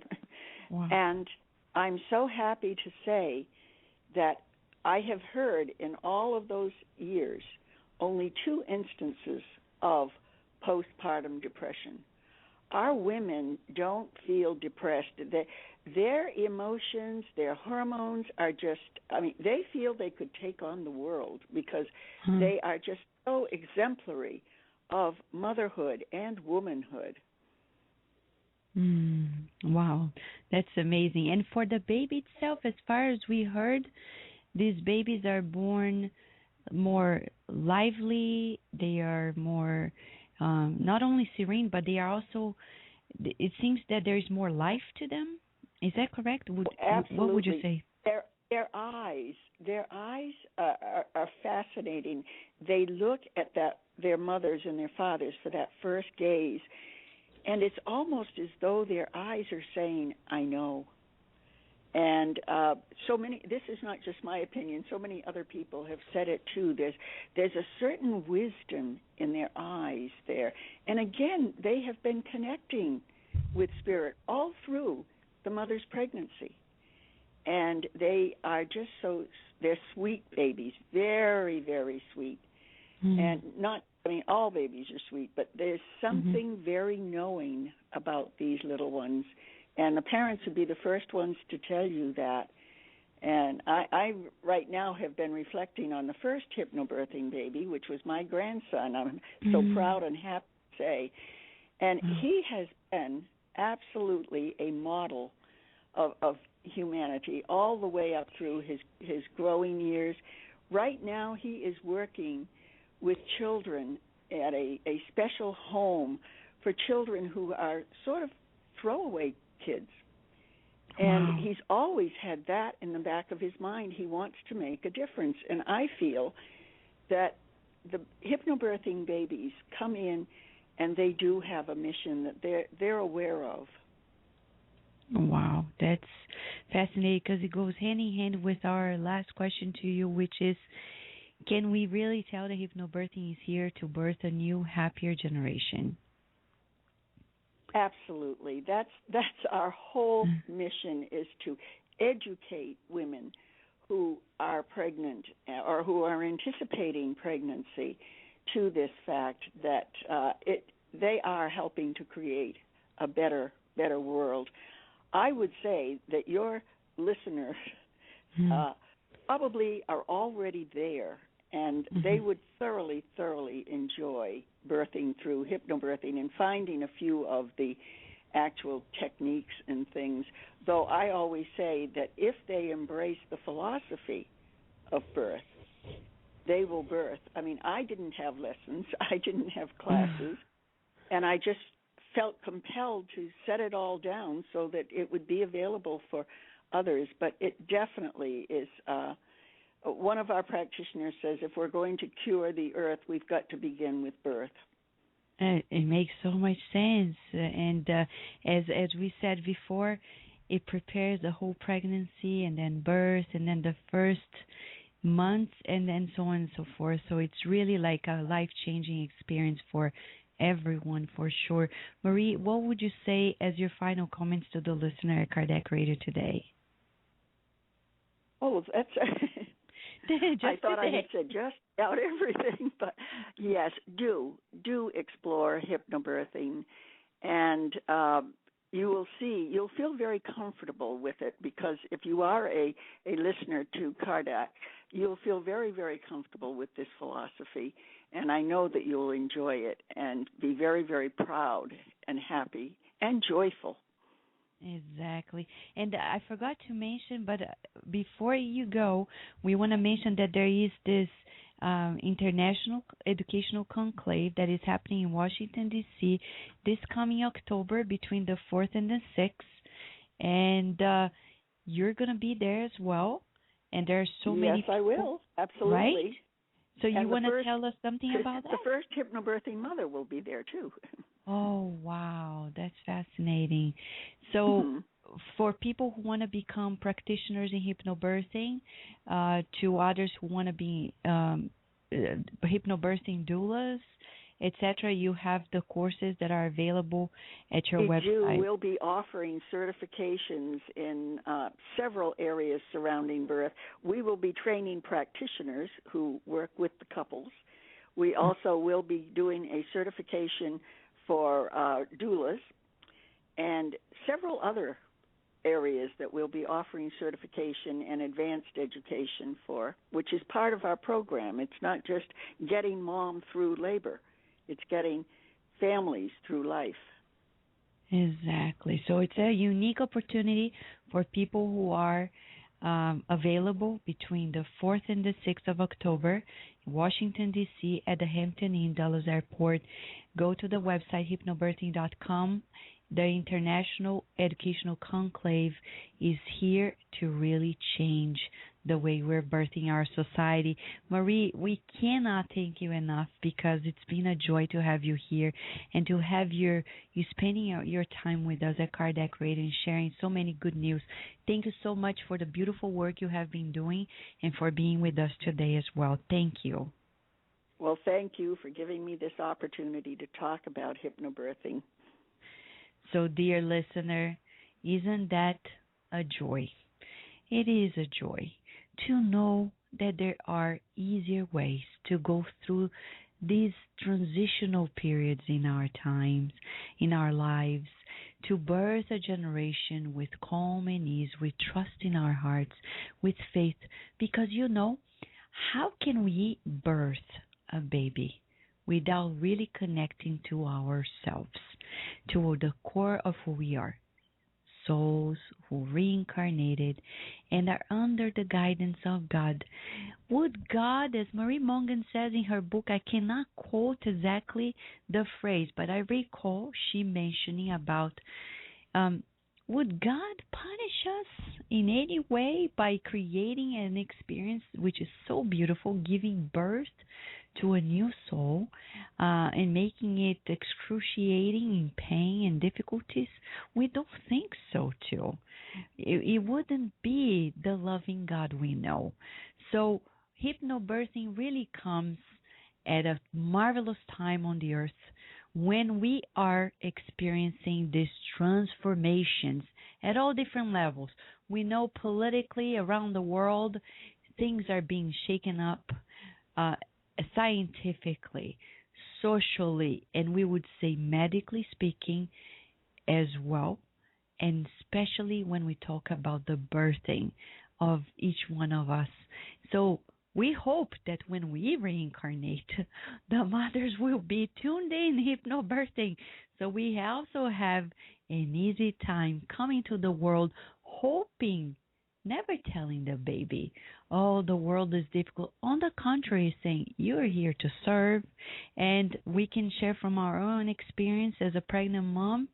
Wow. And I'm so happy to say that I have heard in all of those years only 2 instances of postpartum depression. Our women don't feel depressed. Their emotions, their hormones are just, they feel they could take on the world because they are just so exemplary of motherhood and womanhood. Wow, that's amazing. And for the baby itself, as far as we heard, these babies are born more lively. They are more not only serene, but they are also, it seems that there is more life to them. Is that correct? Absolutely. What would you say? Their eyes are fascinating. They look at their mothers and their fathers for that first gaze, and it's almost as though their eyes are saying, I know. And this is not just my opinion, so many other people have said it too. There's a certain wisdom in their eyes there. And again, they have been connecting with spirit all through the mother's pregnancy. And they are just they're sweet babies, very, very sweet. And all babies are sweet, but there's something very knowing about these little ones. And the parents would be the first ones to tell you that. And I right now have been reflecting on the first hypnobirthing baby, which was my grandson. I'm so proud and happy to say. And he has been absolutely a model of humanity all the way up through his growing years. Right now he is working with children at a special home for children who are sort of throwaway kids. And he's always had that in the back of his mind. He wants to make a difference. And I feel that the hypnobirthing babies come in and they do have a mission that they're aware of. Wow, that's fascinating because it goes hand in hand with our last question to you, which is, can we really tell that hypnobirthing is here to birth a new, happier generation? Absolutely. That's our whole mission, is to educate women who are pregnant or who are anticipating pregnancy to this fact that they are helping to create a better world. I would say that your listeners probably are already there, and they would thoroughly enjoy birthing through hypnobirthing and finding a few of the actual techniques and things, though I always say that if they embrace the philosophy of birth, they will birth. I didn't have lessons, I didn't have classes, and I just felt compelled to set it all down so that it would be available for others. But it definitely is, one of our practitioners says, if we're going to cure the earth, we've got to begin with birth. It makes so much sense. And as we said before, it prepares the whole pregnancy and then birth and then the first months and then so on and so forth. So it's really like a life-changing experience for everyone, for sure. Marie, what would you say as your final comments to the listener at Kardec Radio today? Oh, that's... I thought I had said just about everything, but yes, do explore hypnobirthing, and you will see, you'll feel very comfortable with it, because if you are a listener to Kardec, you'll feel very, very comfortable with this philosophy, and I know that you'll enjoy it and be very, very proud and happy and joyful. Exactly. And I forgot to mention, but before you go, we want to mention that there is this International Educational Conclave that is happening in Washington, D.C. this coming October between the 4th and the 6th. And you're going to be there as well. And there are so many people. Yes, I will. Absolutely. Right? So you want to tell us something about that? The first hypnobirthing mother will be there, too. Oh, wow. That's fascinating. So for people who want to become practitioners in hypnobirthing, to others who want to be hypnobirthing doulas, etc., you have the courses that are available at your website. We'll be offering certifications in several areas surrounding birth. We will be training practitioners who work with the couples. We also will be doing a certification for doulas and several other areas that we'll be offering certification and advanced education for, which is part of our program. It's not just getting mom through labor. It's getting families through life. Exactly. So it's a unique opportunity for people who are available between the 4th and the 6th of October in Washington, D.C. at the Hampton Inn Dulles Airport. Go to the website hypnobirthing.com. The International Educational Conclave is here to really change the way we're birthing our society. Marie, we cannot thank you enough, because it's been a joy to have you here and to have you spending your time with us at Kardec Radio and sharing so many good news. Thank you so much for the beautiful work you have been doing and for being with us today as well. Thank you. Well, thank you for giving me this opportunity to talk about hypnobirthing. So, dear listener, isn't that a joy? It is a joy to know that there are easier ways to go through these transitional periods in our times, in our lives, to birth a generation with calm and ease, with trust in our hearts, with faith. Because, how can we birth a baby without really connecting to ourselves, to the core of who we are? Souls who reincarnated and are under the guidance of God. Would God, as Marie Mongan says in her book, I cannot quote exactly the phrase, but I recall she mentioning about, would God punish us in any way by creating an experience which is so beautiful, giving birth to a new soul, and making it excruciating in pain and difficulties? We don't think so, too. It wouldn't be the loving God we know. So hypnobirthing really comes at a marvelous time on the earth when we are experiencing these transformations at all different levels. We know politically around the world things are being shaken up, scientifically, socially, and we would say medically speaking as well, and especially when we talk about the birthing of each one of us. So we hope that when we reincarnate, the mothers will be tuned in hypnobirthing. So we also have an easy time coming to the world, hoping, never telling the baby, oh, the world is difficult. On the contrary, saying, you're here to serve. And we can share from our own experience as a pregnant mom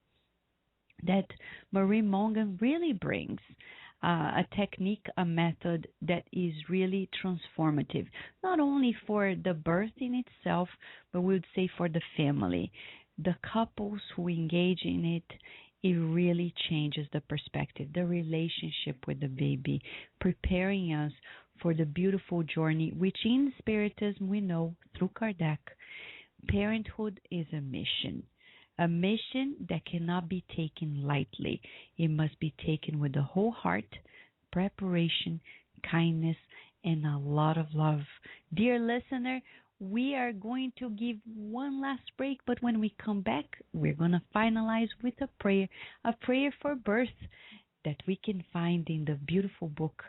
that Marie Mongan really brings a technique, a method that is really transformative, not only for the birth in itself, but we would say for the family. The couples who engage in it, it really changes the perspective, the relationship with the baby, preparing us for the beautiful journey, which in Spiritism we know through Kardec, parenthood is a mission that cannot be taken lightly. It must be taken with the whole heart, preparation, kindness, and a lot of love. Dear listener, we are going to give one last break, but when we come back, we're going to finalize with a prayer for birth that we can find in the beautiful book,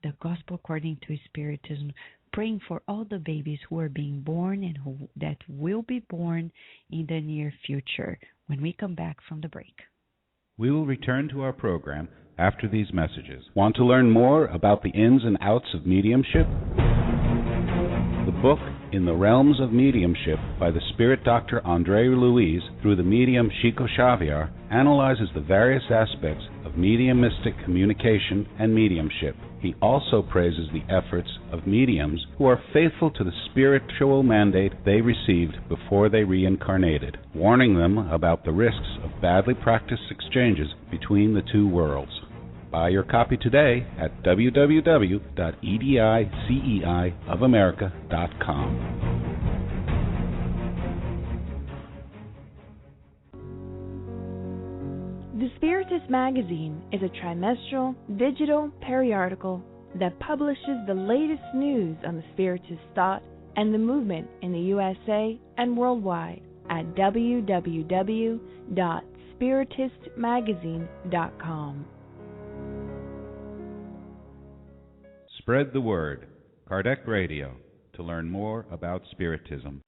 The Gospel According to Spiritism, praying for all the babies who are being born and who that will be born in the near future when we come back from the break. We will return to our program after these messages. Want to learn more about the ins and outs of mediumship? The book In the Realms of Mediumship by the spirit doctor Andre Luiz through the medium Chico Xavier analyzes the various aspects of mediumistic communication and mediumship. He also praises the efforts of mediums who are faithful to the spiritual mandate they received before they reincarnated, warning them about the risks of badly practiced exchanges between the two worlds. Buy your copy today at www.ediceiofamerica.com. The Spiritist magazine is a trimestral, digital periodical that publishes the latest news on the Spiritist thought and the movement in the USA and worldwide at www.spiritistmagazine.com. Spread the word. Kardec Radio, to learn more about Spiritism.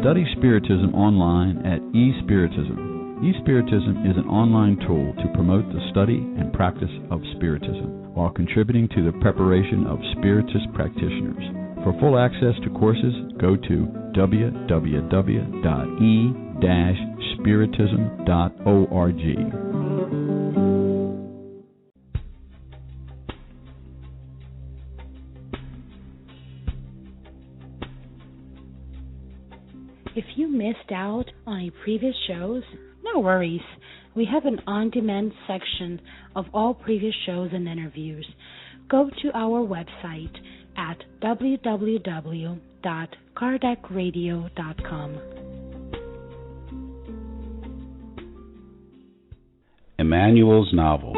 Study Spiritism online at eSpiritism. eSpiritism is an online tool to promote the study and practice of Spiritism while contributing to the preparation of Spiritist practitioners. For full access to courses, go to www.e-spiritism.org. If you missed out on any previous shows, no worries. We have an on-demand section of all previous shows and interviews. Go to our website at www.kardecradio.com. Emmanuel's Novels.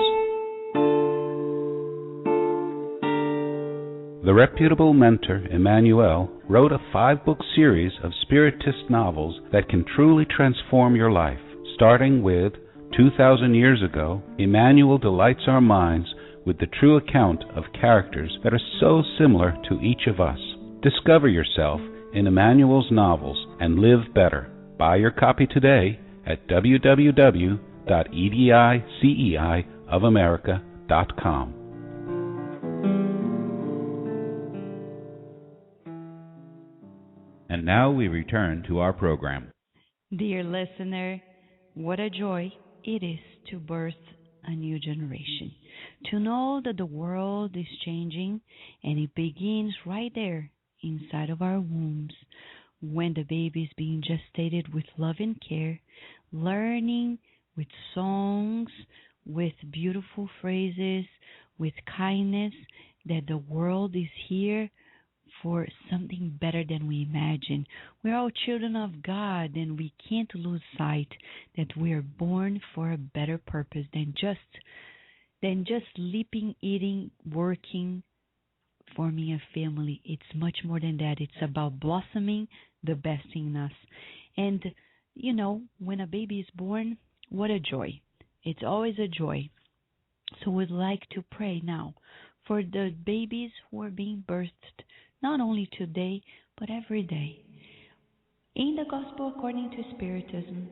The reputable mentor Emmanuel wrote a 5-book series of Spiritist novels that can truly transform your life. Starting with 2,000 Years Ago, Emmanuel delights our minds with the true account of characters that are so similar to each of us. Discover yourself in Emmanuel's novels and live better. Buy your copy today at www.ediceiofamerica.com. And now we return to our program. Dear listener, what a joy it is to birth a new generation. To know that the world is changing and it begins right there inside of our wombs when the baby is being gestated with love and care, learning with songs, with beautiful phrases, with kindness, that the world is here for something better than we imagine. We're all children of God, and we can't lose sight that we are born for a better purpose than just sleeping, eating, working, forming a family. It's much more than that. It's about blossoming the best in us. And, you know, when a baby is born, what a joy. It's always a joy. So we'd like to pray now for the babies who are being birthed, not only today, but every day. In the Gospel According to Spiritism,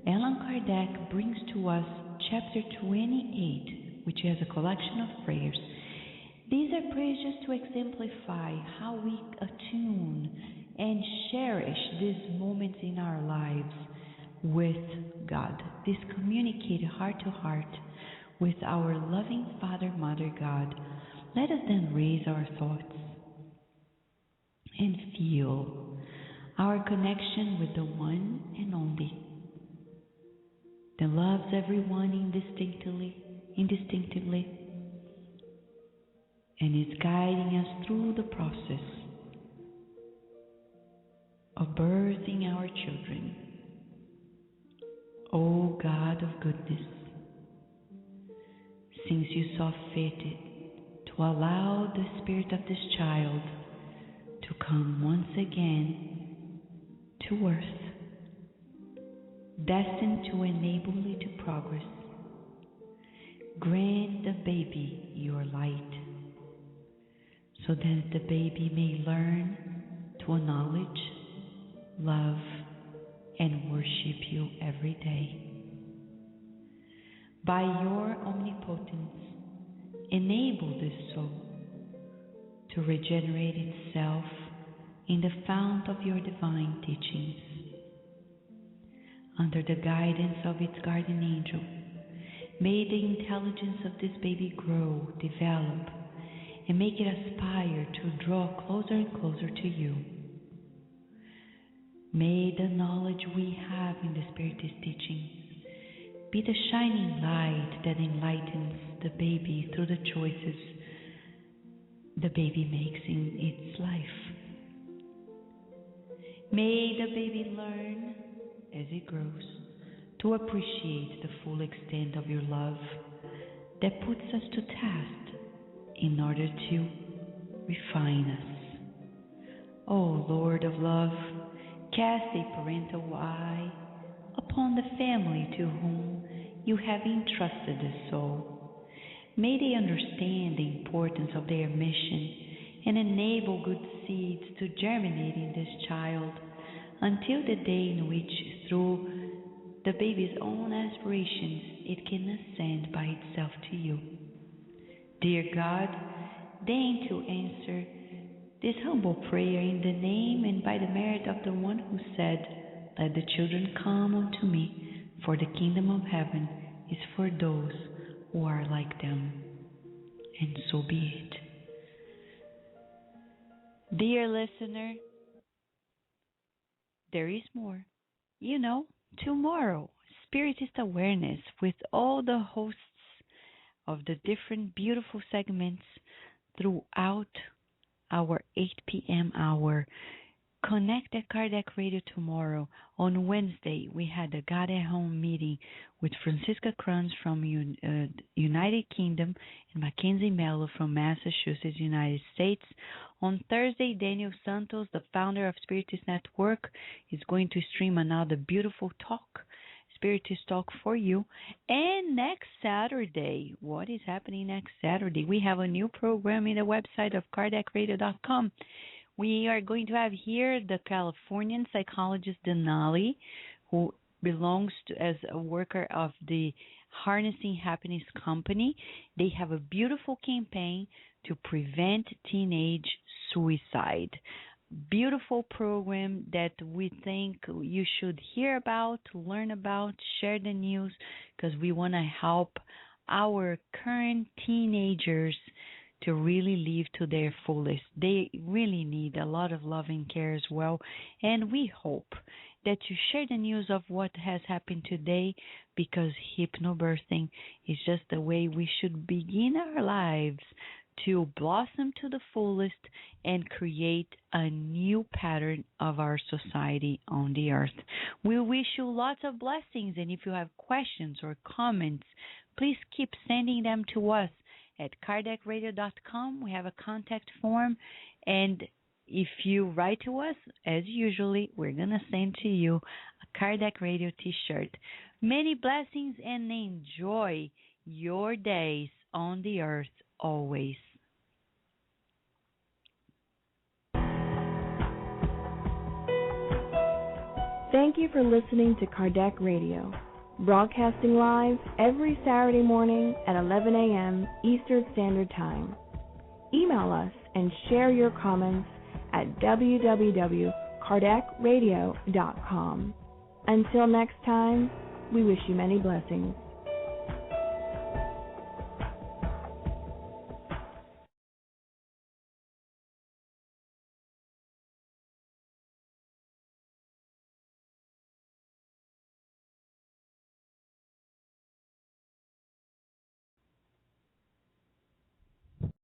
Allan Kardec brings to us chapter 28, which has a collection of prayers. These are prayers just to exemplify how we attune and cherish these moments in our lives with God. This communicate heart to heart with our loving Father, Mother, God. Let us then raise our thoughts and feel our connection with the one and only that loves everyone indistinctively, and is guiding us through the process of birthing our children. O God of goodness, since you saw fit to to allow the spirit of this child to come once again to earth, destined to enable it to progress. Grant the baby your light, so that the baby may learn to acknowledge, love, and worship you every day. By your omnipotence, enable this soul to regenerate itself in the fount of your divine teachings. Under the guidance of its guardian angel, may the intelligence of this baby grow, develop, and make it aspire to draw closer and closer to you. May the knowledge we have in the Spirit's teachings be the shining light that enlightens the baby through the choices the baby makes in its life. May the baby learn, as it grows, to appreciate the full extent of your love that puts us to test in order to refine us. O Lord of love, cast a parental eye upon the family to whom you have entrusted the soul. May they understand the importance of their mission and enable good seeds to germinate in this child until the day in which, through the baby's own aspirations, it can ascend by itself to you. Dear God, deign to answer this humble prayer in the name and by the merit of the one who said, "Let the children come unto me, for the kingdom of heaven is for those who are like them." And so be it. Dear listener, there is more. Tomorrow, Spiritist Awareness with all the hosts of the different beautiful segments throughout our 8 p.m. hour. Connect at Kardec Radio tomorrow. On Wednesday, we had a God at Home meeting with Francisca Kranz from United Kingdom and Mackenzie Mello from Massachusetts, United States. On Thursday, Daniel Santos, the founder of Spiritist Network, is going to stream another beautiful talk, Spiritist Talk for you. And next Saturday, what is happening next Saturday? We have a new program in the website of KardecRadio.com. We are going to have here the Californian psychologist Denali, who belongs to as a worker of the Harnessing Happiness Company. They have a beautiful campaign to prevent teenage suicide. Beautiful program that we think you should hear about, learn about, share the news, because we want to help our current teenagers to really live to their fullest. They really need a lot of love and care as well. And we hope that you share the news of what has happened today, because hypnobirthing is just the way we should begin our lives to blossom to the fullest and create a new pattern of our society on the earth. We wish you lots of blessings, and if you have questions or comments, please keep sending them to us at KardecRadio.com. We have a contact form, and if you write to us, as usually, we're going to send to you a Kardec Radio t-shirt. Many blessings, and enjoy your days on the earth always. Thank you for listening to Kardec Radio, broadcasting live every Saturday morning at 11 a.m. Eastern Standard Time. Email us and share your comments at www.kardecradio.com. Until next time, we wish you many blessings.